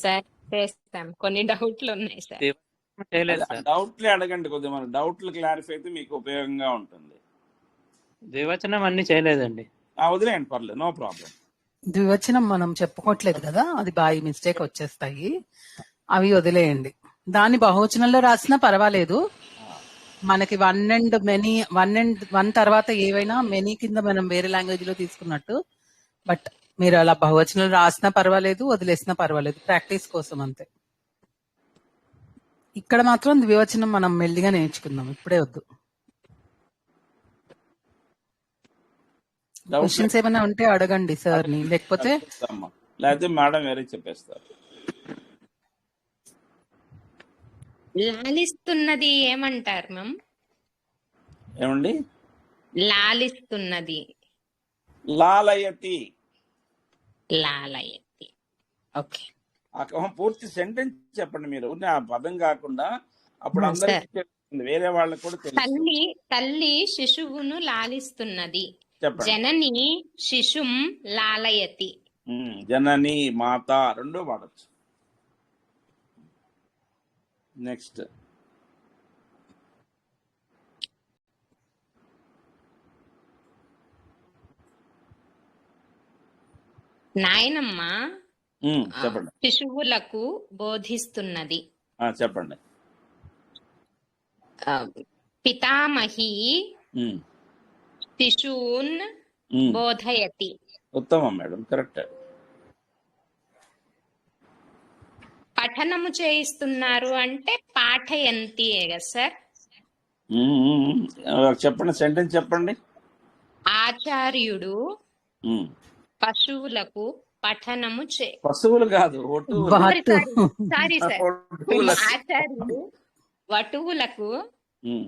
సార్ చేస్తాం, కొన్ని డౌట్లు ఉన్నాయి సార్. డౌట్లే అడగండి, కొద్దిగా మన డౌట్లు క్లారిఫై అయితే మీకు ఉపయోగంగా ఉంటుంది. ద్వివచనం అన్ని చేయలేదండి. వదిలేయండి, పర్లేదు, నో ప్రాబ్లం. ద్వివచనం మనం చెప్పుకోవట్లేదు కదా, అది బాయి మిస్టేక్ వచ్చేస్తాయి, అవి వదిలేయండి. దాన్ని బహువచనంలో రాసినా పర్వాలేదు. మనకి వన్ అండ్ వన్ తర్వాత ఏవైనా మెనీ కింద మనం వేరే లాంగ్వేజ్ లో తీసుకున్నట్టు. బట్ మీరు అలా బహువచనంలో రాసినా పర్వాలేదు, వదిలేసినా పర్వాలేదు, ప్రాక్టీస్ కోసం అంతే. ఇక్కడ మాత్రం ద్వివచనం మనం మెల్లిగా నేర్చుకుందాం, ఇప్పుడే వద్దు. డౌట్ క్వశ్చన్స్ ఏమైనా ఉంటే అడగండి సార్ ని, లేకపోతే లేదమ్మా, లేకపోతే మేడం వేరే చెప్పేస్తారు. లాలిస్తున్నది ఏమంటారు మ్యామ్? ఏమండి? లాలిస్తున్నది. లాలయతి. లాలయతి. ఓకే. పూర్తి సెంటెన్స్ చెప్పండి మీరు, ఆ పదం కాకుండా. అప్పుడు అందరికీ తెలుస్తుంది, వేరే వాళ్ళకి కూడా తెలుస్తుంది. తల్లి శిశువును లాలిస్తున్నది. చెప్పండి. జనని శిశుం లాలయతి. జనని, మాత రెండూ వాడచ్చు. నెక్స్ట్. నాయనమ్మ చెప్పండి. శిశువులకు బోధిస్తున్నది. చెప్పండి. పితామహి శిశూన్ బోధయతి. ఉత్తమం మేడం, కరెక్ట్. పఠనము చేయిస్తున్నారు అంటే పాఠయంతి కదా సార్? చెప్పండి, సెంటెన్స్ చెప్పండి. ఆచార్యుడు పశువులకు పఠనము పశువులు కాదు, సారీ సార్. ఆచార్యుడు వటువులకు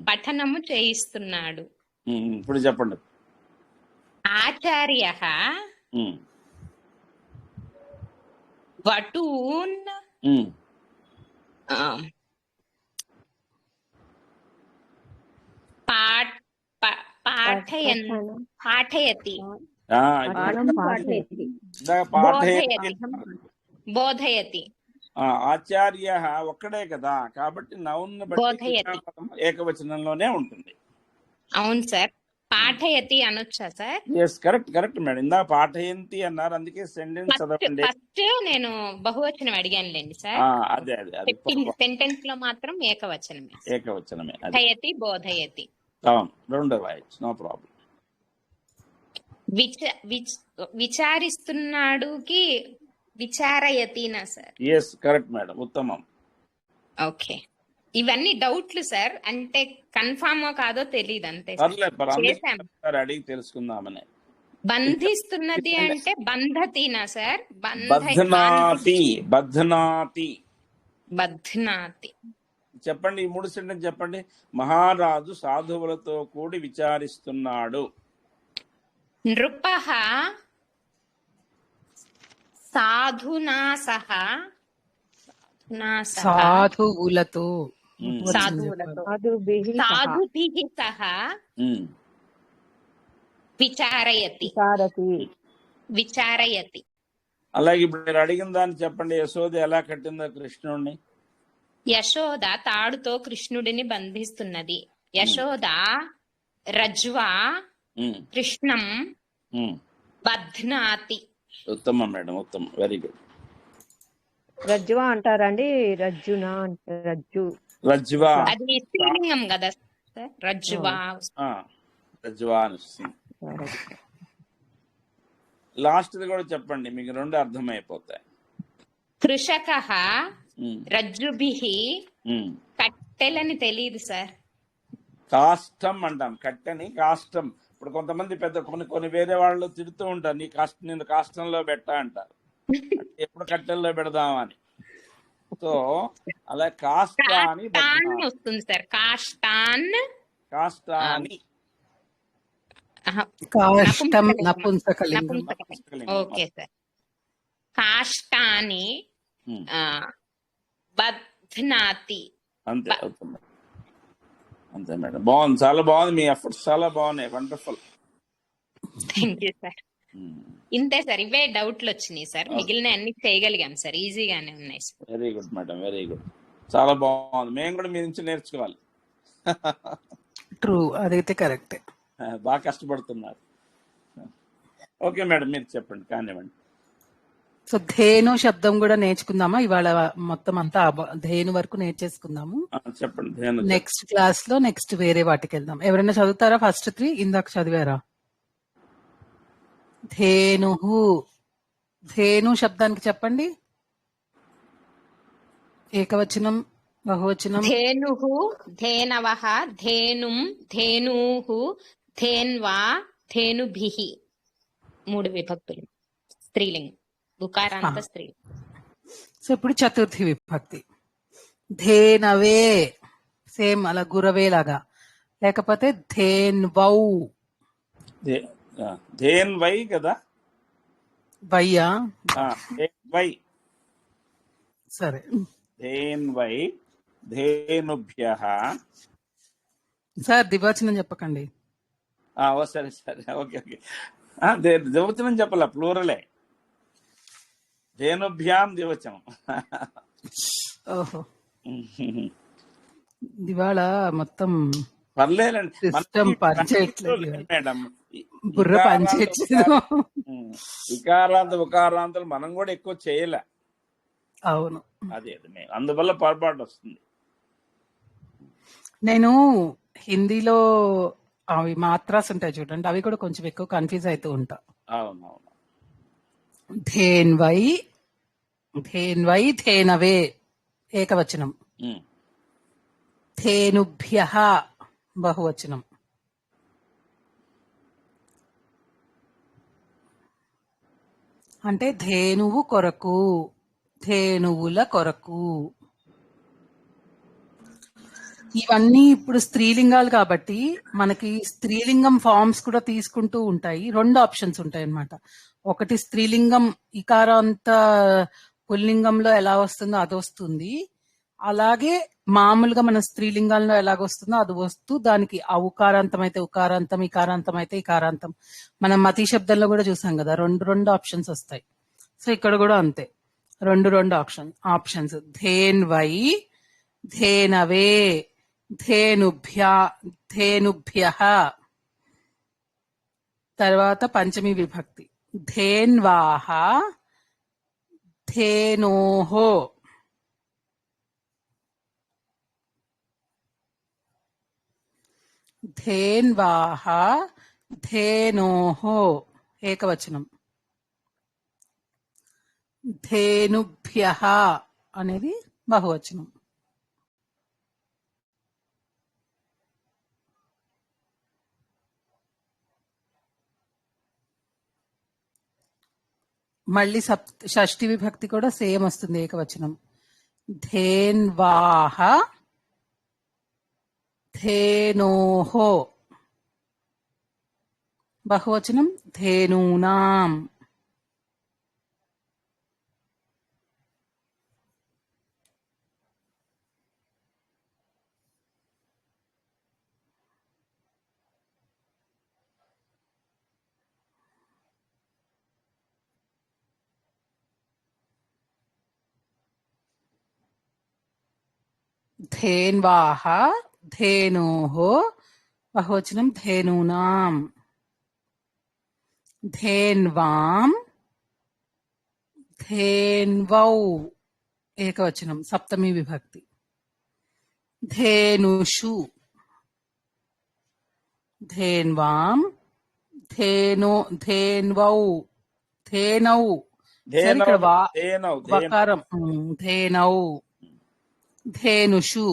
పఠనము చేయిస్తున్నాడు. ఇప్పుడు చెప్పండి. ఆచార్య వటూన్ పాఠయతి. బోధయతి. ఆచార్య ఒక్కడే కదా, కాబట్టి నౌన్ బట్టి ఏకవచనంలోనే ఉంటుంది. అవును సార్. పాఠయతి అనొచ్చా సార్? Correct correct madam. ఇందా పాఠయంతి అన్నారు, అందుకే సెంటెన్స్ చదవండి. ఫస్ట్ నేను బహువచనం అడిగానులేండి సార్. అదే సెంటెన్స్ లో మాత్రం ఏకవచనమే. పాఠయతి బోధయతి. రెండు రాయొచ్చు, నో ప్రాబ్లం. విచారిస్తున్నాడుకి విచారయతినా సార్? కరెక్ట్ మేడం, ఉత్తమం. ఓకే. ఇవన్నీ డౌట్లు సార్, అంటే కన్ఫామో కాదో తెలియదు అంతే. అడిగి తెలుసుకుందామని. బంధిస్తున్నది అంటే బంధతినా సార్? బధ్నాతి. చెప్పండి, ఈ 3 సెంటెన్స్ చెప్పండి. మహారాజు సాధువులతో కూడి విచారిస్తున్నాడు. నృపః సాధునా సహ. సాధువులతో సాధుభిః సహ విచారయతి. అలాగే ఇప్పుడు మీరు అడిగిన దాన్ని చెప్పండి. యశోద ఎలా కట్టిందో కృష్ణుడిని? యశోద తాడుతో కృష్ణుడిని బంధిస్తున్నది. యశోద రజ్వా కృష్ణం బధ్నాతి. ఉత్తమం మేడం, ఉత్తమం, వెరీ గుడ్. రజ్జువా అంటారండి, రజ్జునా అంటారు. రజ్వా అది స్త్రీలింగం కదా సార్? రజ్వా అని వస్తుంది. లాస్ట్ కూడా చెప్పండి, మీకు 2 అర్థమైపోతాయి. కృషకః రజ్జుభిః. కట్టెలని తెలియదు సార్. కాష్టం అంటాం, కట్టెని కాష్టం. ఇప్పుడు కొంతమంది పెద్ద కొన్ని వేరే వాళ్ళు తిడుతూ ఉంటారు, నేను కాష్టంలో పెట్టా అంటారు, ఎప్పుడు కట్టెల్లో పెడదామని. సో అలా కాష్టాని వస్తుంది సార్. Okay sir. కాష్టాని బధ్నాతి. అంతే అవుతుంది. అంతే మేడం, బాగుంది, చాలా బాగుంది. మీ ఎఫర్ట్స్ చాలా బాగున్నాయి, వండర్ఫుల్. Thank you sir. ఇంతే సార్, ఇవే డౌట్లు వచ్చినాయి సార్. మిగిలిన అన్ని చేయగలిగాం సార్, ఈజీగానే ఉన్నాయి sir. Very good madam, very good, చాలా బాగుంది. మేము కూడా మీ నుంచి నేర్చుకోవాలి. ట్రూ, అదైతే కరెక్ట్. బాగా కష్టపడుతున్నారు. ఓకే మేడం, మీరు చెప్పండి, కానివ్వండి. సో ధేను శబ్దం కూడా నేర్చుకుందామా ఇవాళ? మొత్తం అంతా ధేను వరకు నేర్చేసుకుందాము. చెప్పండి. నెక్స్ట్ క్లాస్ లో నెక్స్ట్ వేరే వాటికి వెళ్దాం. ఎవరైనా చదువుతారా? ఫస్ట్ 3 ఇందాక చదివారా? ధేను. ధేను శబ్దానికి చెప్పండి. ఏకవచనం బహువచనం ధేనుః ధేనవః ధేనుం ధేనూః ధేన్వా ధేనుభిః. 3 విభక్తులు. స్త్రీలింగం. ఉకారాంత స్త్రీలింగం. సో ఇప్పుడు చతుర్థి విభక్తి. ధేనవే సేమ్ అలా గురవే లాగా, లేకపోతే ధేన్వౌ. ధేన్ వై కదా, వయ్యా ధేన్ వై. సరే. ధేన్ వై ధేనుభ్యః. సార్ ద్వివచనం చెప్పకండి. సరే సరే, ఓకే ఓకే. ద్వివచనం చెప్పాల, ప్లూరలే. ధేనుభ్యాం ద్వివచనం. ఓహో, ఇవాళ మొత్తం పర్లేదండి, సిస్టమ్ పనిచేయట్లేదు మేడం. బుర్ర పనిచేయట్లేదు. వికారాంత ఉకారాంతాలు మనం కూడా ఎక్కువ చేయలే. అవును, అదే అందువల్ల పొరపాటు వస్తుంది. నేను హిందీలో అవి మాత్రాస్ ఉంటాయి చూడండి, అవి కూడా కొంచెం ఎక్కువ కన్ఫ్యూజ్ అవుతూ ఉంటా. అవునవును. ధేన్వై ధేన్వై ధేనవే ఏకవచనం. ధేనుభ్యః బహువచనం. అంటే ధేనువు కొరకు, ధేనువుల కొరకు. ఇవన్నీ ఇప్పుడు స్త్రీలింగాలు కాబట్టి మనకి స్త్రీలింగం ఫార్మ్స్ కూడా తీసుకుంటూ ఉంటాయి. 2 ఆప్షన్స్ ఉంటాయి అన్నమాట. ఒకటి స్త్రీలింగం ఇకారాంత పుల్లింగంలో ఎలా వస్తుందో అది వస్తుంది, అలాగే మామూలుగా మన స్త్రీలింగాల్లో ఎలాగొస్తుందో అది వస్తూ దానికి ఉకారాంతం అయితే ఉకారాంతం, ఇకారాంతం అయితే ఇకారాంతం. మనం మతి శబ్దంలో కూడా చూసాం కదా, 2 ఆప్షన్స్ వస్తాయి. సో ఇక్కడ కూడా అంతే, 2 ఆప్షన్స్. ధేన్వై ధేనవే ధేనుభ్యః. తర్వాత పంచమి విభక్తి. ధేన్వాః ధేనోః. ధేన్వాః ధేనోః ఏకవచనం. ధేనుభ్యః అనేది బహువచనం. మళ్ళీ షష్ఠి విభక్తి కూడా సేమ్ వస్తుంది, ఏకవచనం. ధేన్వాః ధేనోః బహువచనం. ధేనూనాం. ధేన్వాః ధేనోః బహువచనం. ధేనూనాం. ధేన్వాం ధేన్వౌ ఏకవచనం సప్తమి విభక్తి. ధేనుషు. ధేన్వాం ధేన్వౌ ధేనౌ. ఇక్కడ వకారం. ధేనౌ ధేనుషు.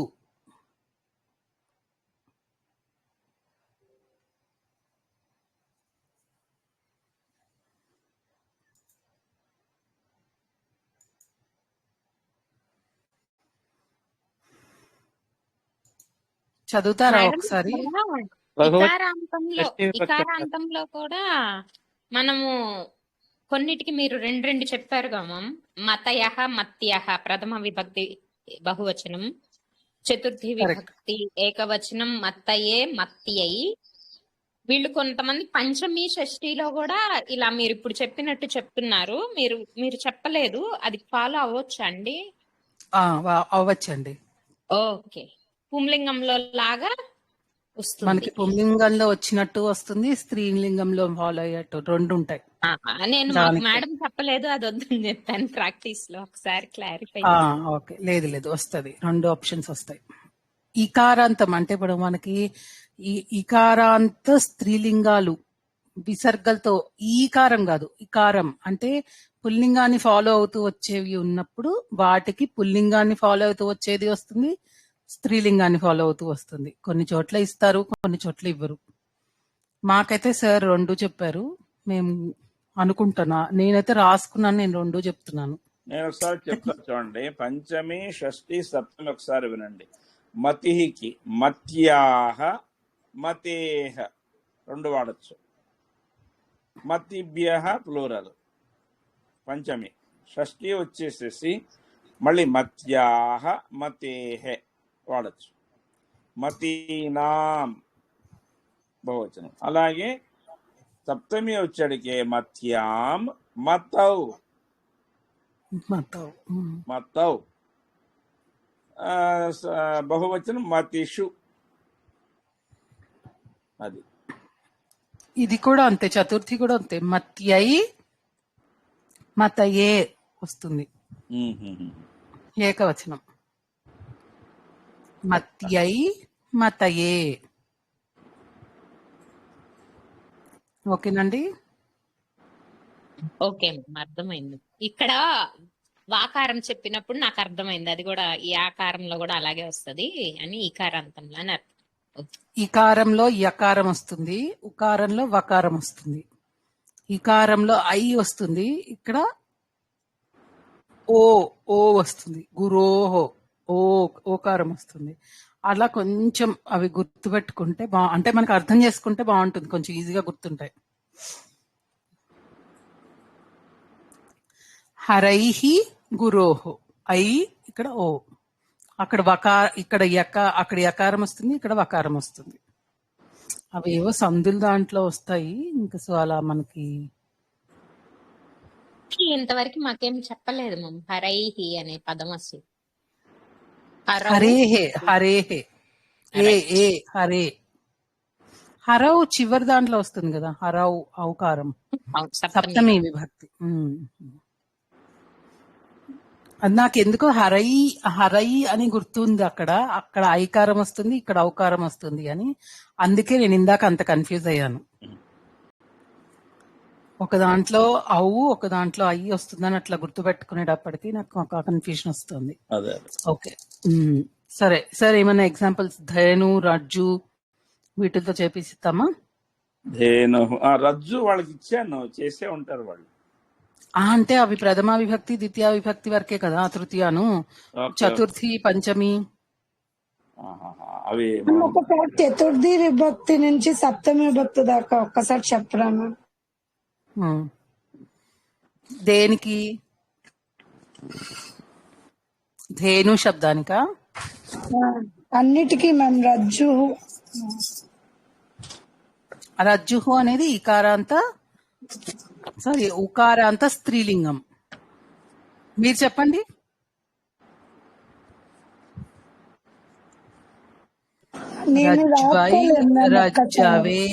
చదువుతారా ఒకసారి? ఇకారాంతంలో కూడా మనము కొన్నిటికి మీరు 2 చెప్పారుగా మ్యామ్. మతయః మత్యః ప్రథమ విభక్తి బహువచనం. చతుర్థి విభక్తి ఏకవచనం మత్తయే మత్యై. వీళ్ళు కొంతమంది పంచమి షష్ఠిలో కూడా ఇలా మీరు ఇప్పుడు చెప్పినట్టు చెప్తున్నారు. మీరు చెప్పలేదు, అది ఫాలో అవ్వచ్చా అండి? అవ్వచ్చండి. ఓకే. పుంలింగంలో లాగా వస్తుంది, మనకి పుంలింగంలో వచ్చినట్టు వస్తుంది, స్త్రీలింగంలో ఫాలో అయ్యేట్టు 2 ఉంటాయి. నేను మేడం చెప్పలేదు, అది వద్దని చెప్పాను ప్రాక్టీస్ లో. ఒకసారి క్లారిఫై. ఓకే, లేదు వస్తుంది, 2 ఆప్షన్స్ వస్తాయి. ఇకారాంతం అంటే ఇప్పుడు మనకి ఈ ఇకారాంత స్త్రీలింగాలు విసర్గలతో ఈకారం కాదు ఇకారం అంటే పుల్లింగాన్ని ఫాలో అవుతూ వచ్చేవి ఉన్నప్పుడు వాటికి పుల్లింగాన్ని ఫాలో అవుతూ వచ్చేది వస్తుంది, స్త్రీలింగాన్ని ఫాలో అవుతూ వస్తుంది. కొన్ని చోట్ల ఇస్తారు, కొన్ని చోట్ల ఇవ్వరు. మాకైతే సార్ 2 చెప్పారు. మేము అనుకుంటున్నా, నేనైతే రాసుకున్నాను, నేను 2 చెప్తున్నాను. నేను ఒకసారి చెప్తాను చూడండి. పంచమి, షష్ఠి, సప్తమి ఒకసారి వినండి. మతికి మత్యాహ, మతేహ 2 వాడచ్చు. మతిభ్యః ప్లూరల్ పంచమి. షష్ఠి వచ్చేసేసి మళ్ళీ మత్యాహ, మతేహ వాడచ్చు. మతీనాం బహువచనం. అలాగే సప్తమి వచ్చేడికే మత్యాం, మతౌ మతౌ బహువచనం మతిషు. అది ఇది కూడా అంతే, చతుర్థి కూడా అంతే. మత్యై మతయే వస్తుంది, ఏకవచనం. మత్యై మతయే. ఓకేనండి. ఓకే అర్థమైంది. ఇక్కడ వాకారం చెప్పినప్పుడు నాకు అర్థమైంది, అది కూడా ఈ ఆకారంలో కూడా అలాగే వస్తది అని ఈకారాంతంలో అని అర్థం. ఈకారంలో యకారం వస్తుంది, ఉకారంలో వకారం వస్తుంది. ఈకారంలో ఐ వస్తుంది, ఇక్కడ ఓ ఓ వస్తుంది. గురోహో ఓ ఓకారం వస్తుంది. అలా కొంచెం అవి గుర్తుపెట్టుకుంటే అంటే మనకు అర్థం చేసుకుంటే బాగుంటుంది, కొంచెం ఈజీగా గుర్తుంటాయి. హరైహి గురోహో, ఐ ఇక్కడ ఓ, అక్కడ ఇక్కడ అక్కడ యకారం వస్తుంది, ఇక్కడ వకారం వస్తుంది. అవి ఏవో సందులు దాంట్లో వస్తాయి. ఇంకా సో అలా మనకి ఇంతవరకు మాకేం చెప్పలేదు మమ్. హరైహి అనే పదం వస్తుంది. హరేహే హరేహే ఏ ఏ హరే. హరవు చివరి దాంట్లో వస్తుంది కదా, హరవు ఔకారం, సప్తమి విభక్తి. అది నాకు ఎందుకో హరై హరై అని గుర్తుంది. అక్కడ ఐకారం వస్తుంది, ఇక్కడ ఔకారం వస్తుంది అని, అందుకే నేను ఇందాక అంత కన్ఫ్యూజ్ అయ్యాను. ఒక దాంట్లో ఒక దాంట్లో ఐ వస్తుందని అట్లా గుర్తుపెట్టుకునేటప్పటికి నాకు ఒక కన్ఫ్యూజన్ వస్తుంది. ఓకే సరే సార్, ఏమైనా ఎగ్జాంపుల్స్ ధేను, రజ్జు వీటితో చేపిస్తామా? ధేను రజ్జు వాళ్ళకి ఇచ్చాను, చేసే ఉంటారు వాళ్ళు. అంటే అవి ప్రథమ విభక్తి ద్వితీయ విభక్తి వరకే కదా, తృతీయాను. చతుర్థి పంచమి అవి ఒక్కసారి చతుర్థి విభక్తి నుంచి సప్తమి విభక్తి దాకా ఒక్కసారి చెప్పరాను. దేనికి? ధేను శబ్దానికా? అన్నిటికీ మేము రజ్జుహు అనేది ఈకారాంత ఉకారాంత స్త్రీలింగం. మీరు చెప్పండి. రజ్జవే.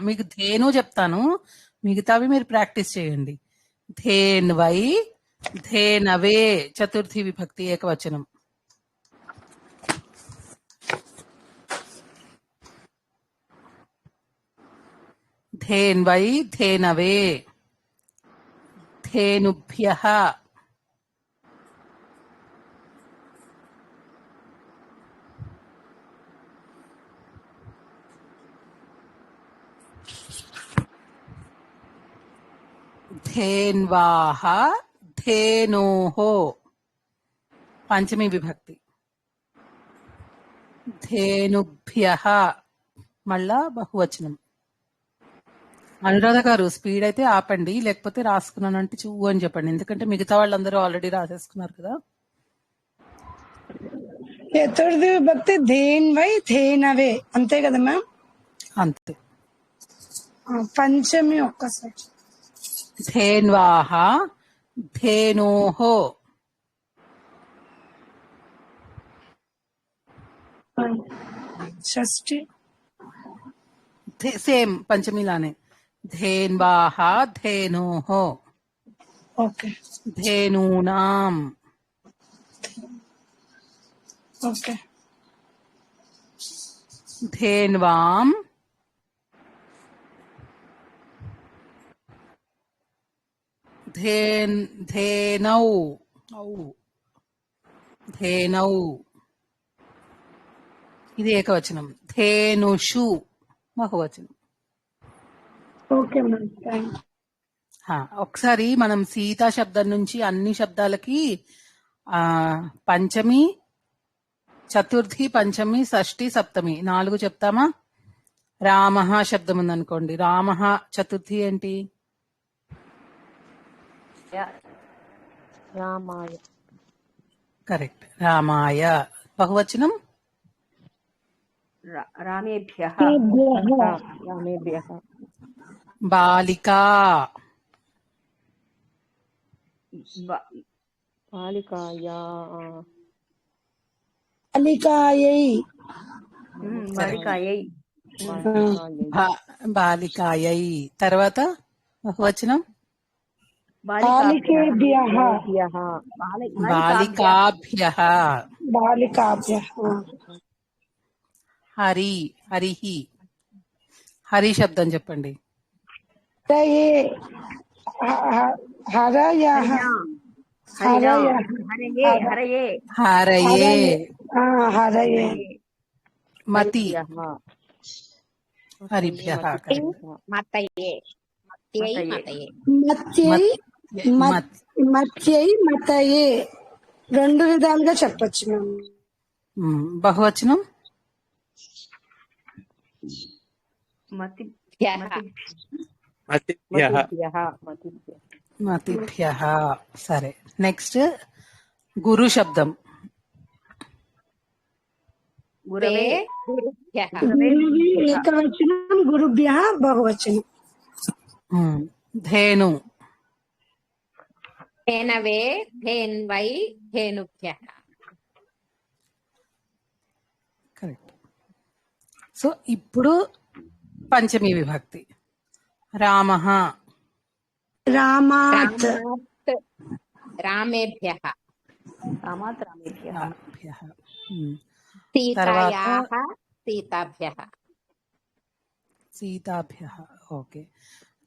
మీకు ధేను చెప్తాను, మిగతావి మీరు ప్రాక్టీస్ చేయండి. ధేన్వై, ధేనవే చతుర్థి విభక్తి ఏకవచనం. ధేన్వై ధేనవే, ధేనుభ్యః. ధేన్వాః ధేనోః పంచమి విభక్తి. ధేనుభ్యః మళ్ళా బహువచనం. అనురాధ గారు స్పీడ్ అయితే ఆపండి, లేకపోతే రాసుకున్నానంటే చూవు అని చెప్పండి, ఎందుకంటే మిగతా వాళ్ళందరూ ఆల్రెడీ రాసేసుకున్నారు కదా. చతుర్థి విభక్తి ధేన్వై ధేనవే అంతే కదా మ్యామ్? అంతే. పంచమి ఒక్కసారి. ధేన్వాః ధేనోః. షష్ఠి సేమ్ పంచమిలానే. ధేన్వాః ధేనోః. ఓకే. ధేనూనాం. ఓకే. ధేన్వాం ధేనౌ ఔ ధేనౌ ఇది ఏకవచనం. ధేనుషు బహువచనం. ఓకే మ్యామ్, థ్యాంక్ ఒకసారి మనం సీతా శబ్దం నుంచి అన్ని శబ్దాలకి పంచమి, చతుర్థి, పంచమి, షష్ఠి, సప్తమి 4 చెప్తామా? రామ శబ్దం ఉందనుకోండి, రామ చతుర్థి ఏంటి? రామాయ. కరెక్ట్, రామాయ. బహువచనం రామేభ్యః. రామేభ్యః. బాలికా. బాలికాయా. బాలికాయై. బాలికాయై. బాలికాయై. తర్వాత బహువచనం బాలికేభ్యః. బాలికాభ్యః. బాలికాభ్యః. హరి హరిహి. హరి శబ్దం చెప్పండి. హరయే. హరయః. హరయః. హరయే. హరయే. హరయే. మతి. హరిభ్యః. మతయే. మతయే. మత్యై. మత్యై మతయే 2 విధాలుగా చెప్పొచ్చు మ్యామ్. బహువచనం మతిభ్యః. సరే, నెక్స్ట్ గురు శబ్దం. గురవే. గురుభ్యః. గురువి ఏకవచనం, గురుభ్యః బహువచనం. ధేను. ధేనవే. ధేన్వై. ధేనుభ్యః. కరెక్ట్. సో ఇప్పుడు పంచమి విభక్తి. రామః. రామాత్. రామేభ్యః. రామేభ్యః. సీతాయాః. సీతాభ్యః. సీతాభ్యః. ఓకే.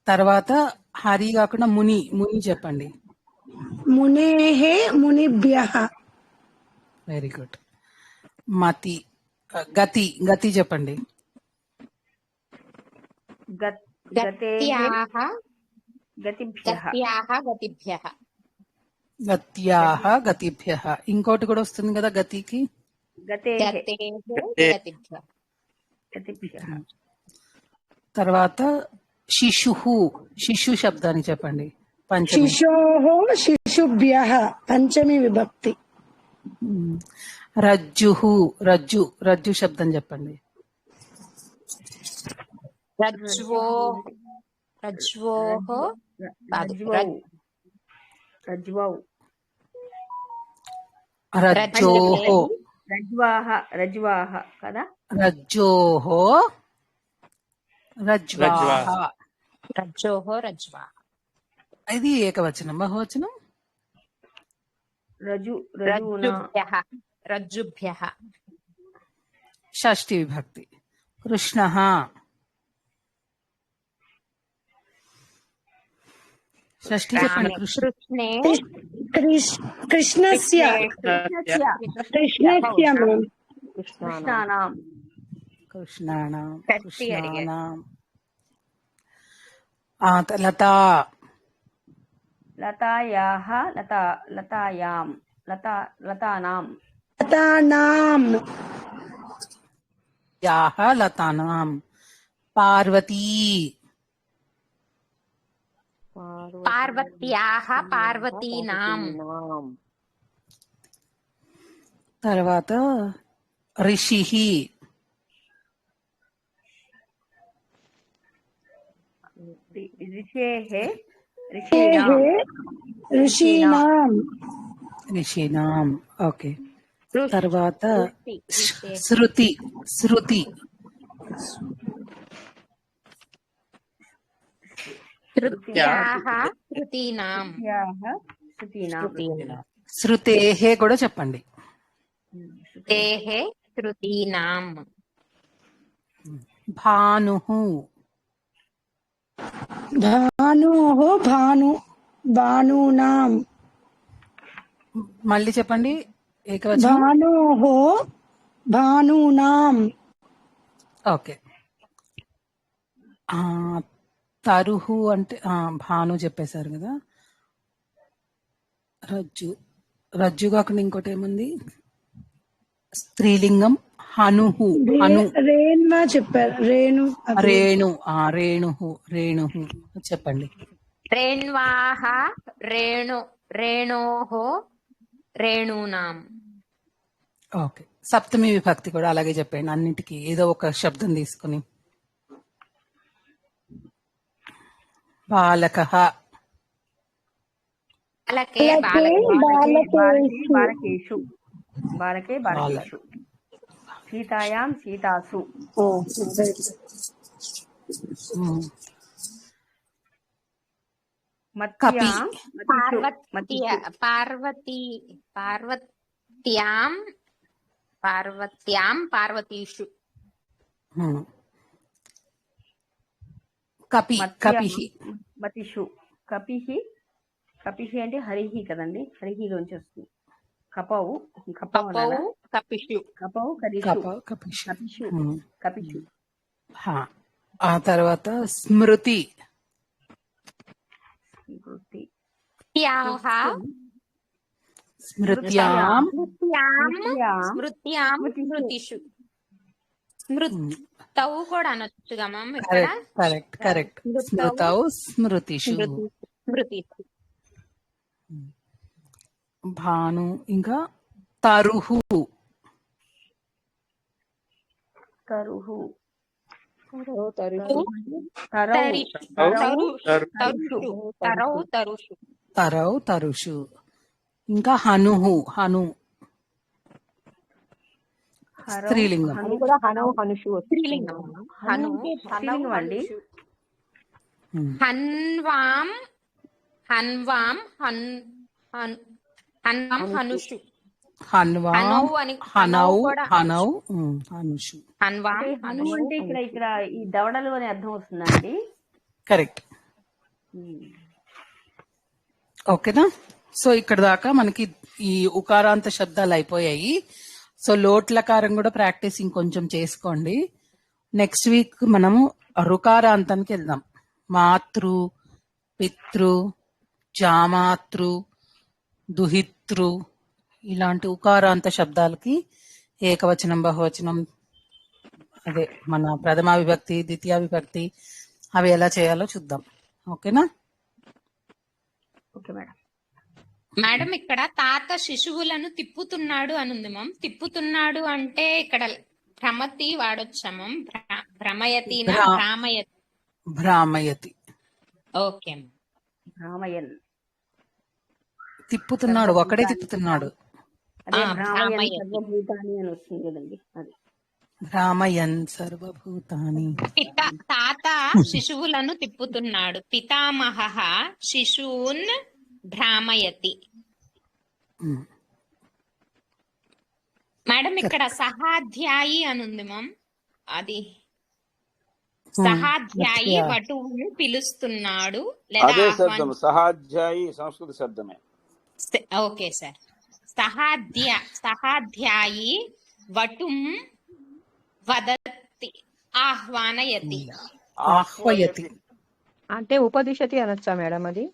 తర్వాత హరి కాకుండా ముని. ముని చెప్పండి. మునేః. మునిభ్యః. Very good. మతి. గతి. గతి చెప్పండి. గత్యాః. గతిభ్యః. గత్యాః. గతిభ్యః. గత్యాః. గతిభ్యః. ఇంకోటి కూడా వస్తుంది కదా గతికి. గతేః. గతిభ్యః. గతిభ్యః. తర్వాత శిశుః. శిశు శబ్దాన్ని చెప్పండి. పంచమి. శిశోః. శిశుభ్యః పంచమి విభక్తి. రజ్జుః. రజ్జు. రజ్జు శబ్దం చెప్పండి. రజ్వోః. రజ్వోః. రజ్వౌ. రజ్జోః. రజ్వాహ. రజ్వాహ కదా. రజ్జోః. రజ్వాహ. రజ్జోః. రజ్వా. ఇది ఏకవచనం. బహువచనం రజ్జుభ్యః. రజ్జుభ్యః. షష్ఠి విభక్తి. కృష్ణః. షష్ఠి చెప్పండి. కృష్ణే. కృష్ణస్య. కృష్ణస్య మ్యామ్. కృష్ణానాం. కృష్ణానాం. షష్ఠి అడిగారు. కృష్ణానాం. లతా. లతాయాః. లతాయాం. లతానాం. లతానాం. యాః. లతానాం. పార్వతీ. పార్వత్యాః. పార్వతీనాం. తర్వాత ఋషిః. ఋషేః. ఋషీణాం. ఋషీణాం. ఓకే. తర్వాత శృతి. శృతి. శృత్యాః. శృతీనాం. శృతేః కూడా చెప్పండి. శృతేః. శృతీనాం. భానుః. భానోః. భానూనాం మళ్ళీ చెప్పండి ఏకవచనం. భానోహో భానూనాం. ఓకే. ఆ, తరుహు అంటే భాను చెప్పేశారు కదా. రజ్జు, రజ్జు కాకుండా ఇంకోటి ఏముంది? స్త్రీలింగం హనుహు. హను, రేణుమా చెప్పారు. రేణు, రేణుహు, రేణుహు చెప్పండి. రేణ్వాహ రేణు రేణోహో రేణూనాం. ఓకే. సప్తమి విభక్తి కూడా అలాగే చెప్పండి. అన్నిటికీ ఏదో ఒక శబ్దం తీసుకుని. బాలకః, బాలకే బాలకేషు బాలకే బాలకేషు. సీతాయాం సీతాసు. కపి, పార్వత్యాం పార్వతీషు. కపి, కపిహి. మతిషు. కపిహి, కపిహి అంటే హరిహి కదండి, హరిహిలోంచి వస్తుంది. కపౌ కపిషు. కపౌ కరిషు. కపిషు కపిషు. ఆ తర్వాత స్మృతి. స్మృత్యాం స్మృతిషు. స్మృతౌ కూడా అనొచ్చుగా మ్యామ్ ఇక్కడ. Correct correct. స్మృతౌ స్మృతిషు. భాను. ఇంకా తరుహు. తరుహు తరౌ తరుషు. ఇంకా హనుహు. హను స్త్రీలింగం. స్త్రీలింగం అండి. హన్వాం హన్వాం హనుషు. హన్వాం హనౌ హనౌ హనుషు. హను అంటే ఇక్కడ ఈ దవడలు అనే అర్థం వస్తుందండి. కరెక్ట్. ఓకేనా? సో ఇక్కడ దాకా మనకి ఈ ఉకారాంత శబ్దాలు అయిపోయాయి. సో లోట్లకారం కూడా ప్రాక్టీస్ ఇంకొంచెం చేసుకోండి. నెక్స్ట్ వీక్ మనము రుకారాంతానికి వెళ్దాం. మాతృ, పితృ, జామాతృ, దుహితృ ఇలాంటి ఉకారాంత శబ్దాలకి ఏకవచనం, బహువచనం, అదే మన ప్రథమా విభక్తి, ద్వితీయ విభక్తి అవి ఎలా చేయాలో చూద్దాం. ఓకేనా? Okay madam. మేడం ఇక్కడ తాత శిశువులను తిప్పుతున్నాడు అని ఉంది మ్యామ్. తిప్పుతున్నాడు అంటే ఇక్కడ భ్రమతి వాడొచ్చా మ్యామ్? భ్రమయతినా భ్రామయతి? భ్రామయతి. Okay ma'am. భ్రామయన్. తిప్పుతున్నాడు, ఒకడే తిప్పుతున్నాడు. అదే భ్రామయన్ సర్వభూతాని అని వస్తుంది కదండి, అది. భ్రామయన్ సర్వభూతాని. తాత శిశువులను తిప్పుతున్నాడు. పితామహ శిశూన్ భ్రామయతి. మేడం ఇక్కడ సహాధ్యాయి అని ఉంది మ్యామ్. అది సహాధ్యాయి వటువును పిలుస్తున్నాడు అదే శబ్దం సహాధ్యాయి సంస్కృత శబ్దమే. Okay sir. సహాధ్యాయి వటుం వదతి ఆహ్వానయతి. ఆహ్వయతి అంటే ఉపదిశతి అనొచ్చా మేడం అది?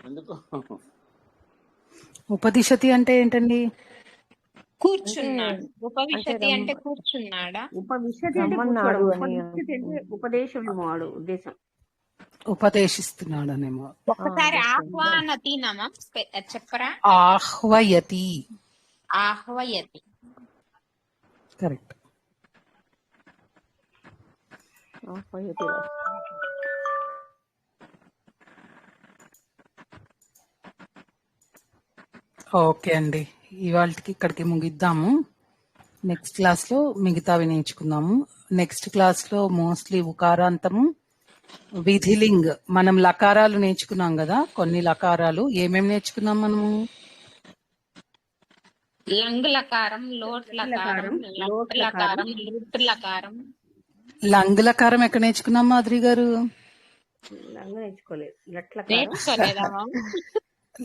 ఎందుకు ఉపదిశతి అంటే ఏంటండి? కూర్చున్నాడు. ఉపవిశతి అంటే కూర్చున్నాడా? ఉపవిశతి అంటే కూర్చోడు. ఉపదిశతి అంటే ఉపదేశముడు ఉద్దేశం. ఉపదేశిస్తున్నాడనేమో. ఒకసారి ఆహ్వానతి నమా చెప్పరా? ఆహ్వయతి. ఆహ్వయతి కరెక్ట్. ఓకే అండి, ఇవాళకి ఇక్కడికి ముగిద్దాము. నెక్స్ట్ క్లాస్ లో మిగతావి నేర్చుకుందాము. నెక్స్ట్ క్లాస్ లో మోస్ట్లీ ఉకారాంతము, విధిలింగ్. మనం లకారాలు నేర్చుకున్నాం కదా, కొన్ని లకారాలు ఏమేమి నేర్చుకున్నాం మనము? లంగ్ లకారం, లోట్ లకారం, లోట్ లకారం, లుట్ లకారం. లంగ్ లకారం ఎక్కడ నేర్చుకున్నాం మాధురి గారు? లంగ్ నేర్చుకోలేదు. లట్లకారం నేర్చుకోలేదా మ్యామ్?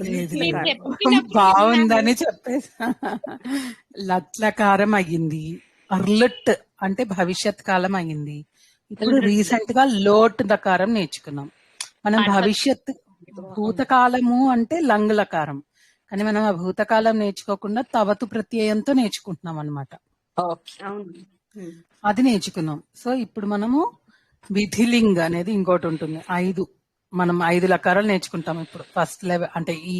లేదు మీరు లేదు చెప్పినప్పుడు బాగుందని విన్నాను. చెప్పేసి లట్లకారం అయ్యింది. అర్లట్ అంటే భవిష్యత్ కాలం అయ్యింది. ఇప్పుడు రీసెంట్ గా లోట్ దకారం నేర్చుకున్నాం. మనం భవిష్యత్ భూతకాలము అంటే లంగ్ లకారం, కానీ మనం ఆ భూతకాలం నేర్చుకోకుండా తవతు ప్రత్యయంతో నేర్చుకుంటున్నాం అన్నమాట. అవును. అది నేర్చుకున్నాం. సో ఇప్పుడు మనము విధిలింగ్ అనేది ఇంకోటి ఉంటుంది. మనం 5 లకారాలు నేర్చుకుంటాం ఇప్పుడు ఫస్ట్ లెవెల్. అంటే ఈ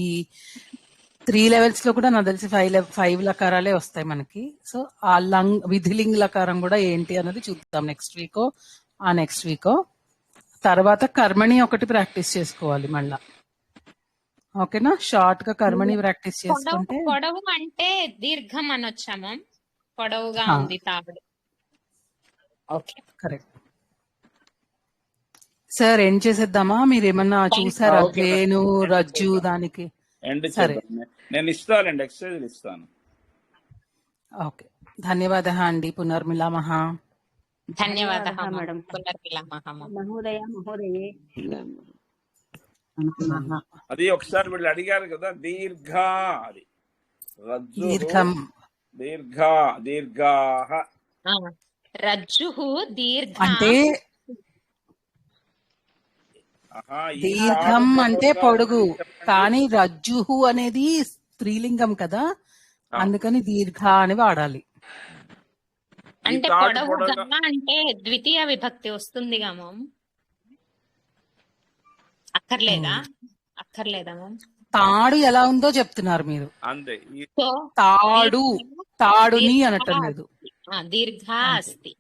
3 లెవెల్స్ లో కూడా నాకు తెలిసి 5 లకారాలే వస్తాయి మనకి. సో ఆ విధిలింగ్ లకారం కూడా ఏంటి అన్నది చూద్దాం నెక్స్ట్ వీక్ ఆ నెక్స్ట్ వీక్. తర్వాత కర్మణి ఒకటి ప్రాక్టీస్ చేసుకోవాలి మళ్ళా. ఓకేనా? షార్ట్ గా కర్మణి ప్రాక్టీస్ పొడవు చేసుకుంటే పొడవు అంటే దీర్ఘం అనొచ్చా మ్యామ్? పొడవుగా హా, ఉంది తాడు. ఓకే. కరెక్ట్. సార్ ఏం చేసేద్దామా? మీరేమన్నా చూసారా ఓకే మేడం, ధేను ఎండ్ రజ్జు చేద్దాం, దానికి? ఎండ్ సరే, చేద్దాం. నేను ఇస్తానండి, ఎక్సర్సైజ్ ఇస్తాను. ఓకే. ధన్యవాదः అండి. పునర్మిలామः. ధన్యవాదः ధన్యవాదాలు మ్యామ్. మేడం. పునర్మిలామः మ్యామ్. మహోదయ మహోదయే. అది ఒకసారి వీళ్ళు అడిగారు కదా, దీర్ఘ అది రజ్జు దీర్ఘం దీర్ఘ దీర్ఘాహ. ఆ, రజ్జుః దీర్ఘ. అంటే ఆహా, ఈ దీర్ఘం తాడు అంటే పొడవుగా పొడుగు, ఉన్నది చెప్పండి. కానీ రజ్జుహు అనేది స్త్రీలింగం కదా, ఆ, అందుకని దీర్ఘ అని వాడాలి. ఈ అంటే తాడు పొడవుగా పొడవుగా అంటే ద్వితీయ విభక్తి వస్తుందిగా మ్యామ్? అక్కర్లేదా? అక్కర్లేదా మ్యామ్? తాడు ఎలా ఉందో చెప్తున్నారు మీరు. అంతే. ఈ సో తాడు తాడుని దీర్ఘ అనటం లేదు. దీర్ఘ అంతే. అస్తి.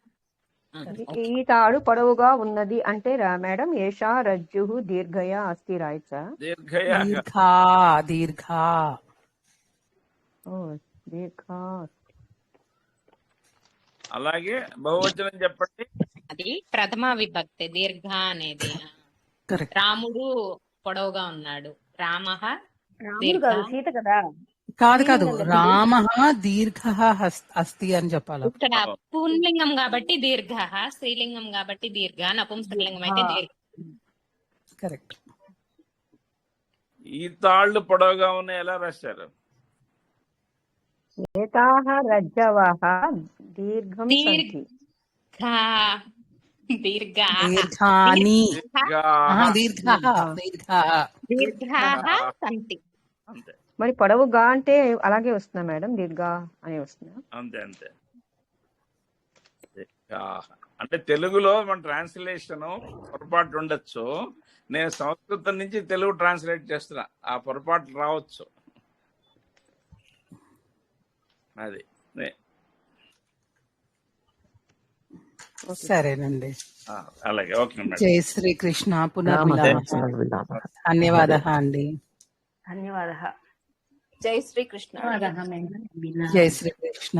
ఈ తాడు పొడవుగా ఉన్నది అంటే మేడం ఏషా రజ్జు దీర్ఘయ అస్థి రాయచ్చా? దీర్ఘయ దీర్ఘ దీర్ఘ ఓ దీర్ఘ. అలాగే బహువచనం చెప్పండి. అది ప్రథమ విభక్తి దీర్ఘ అనేది. కరెక్ట్. రాముడు పొడవుగా ఉన్నాడు. రామః రాముడు దీర్ఘ. కాదు, సీత కదా. కాదు కాదు, స్త్రీలింగం కదా. రామ దీర్ఘ అస్తి అని చెప్పాలి. ఇక్కడ పుంలింగం కాబట్టి దీర్ఘ, స్త్రీలింగం కాబట్టి దీర్ఘ, నపుంసకలింగం అయితే దీర్ఘ. కరెక్ట్. ఈ తాళ్ళు పొడవుగా ఉన్నాయి ఎలా రాశారు? ఏతాహ రజ్జవాహ దీర్ఘం సంతి. దీర్ఘ దీర్ఘ దీర్ఘాని దీర్ఘాహ. దీర్ఘాః సంతి. అంతే మరి పొడవుగా అంటే అలాగే వస్తుందా మేడం? దీర్ఘ అని వస్తుందా? అంతే అంతే. దీర్ఘాహ అంటే తెలుగులో మన ట్రాన్స్లేషన్ పొరపాటు ఉండొచ్చు. నేను సంస్కృతం నుంచి తెలుగు ట్రాన్స్లేట్ చేస్తున్నా, ఆ పొరపాటు రావచ్చు. అది సరేనండి. అలాగే, ఓకే మేడం. జై శ్రీకృష్ణ. పునర్మిలామः. ధన్యవాదः అండి. ధన్యవాదः. జై శ్రీకృష్ణ. జై శ్రీకృష్ణ.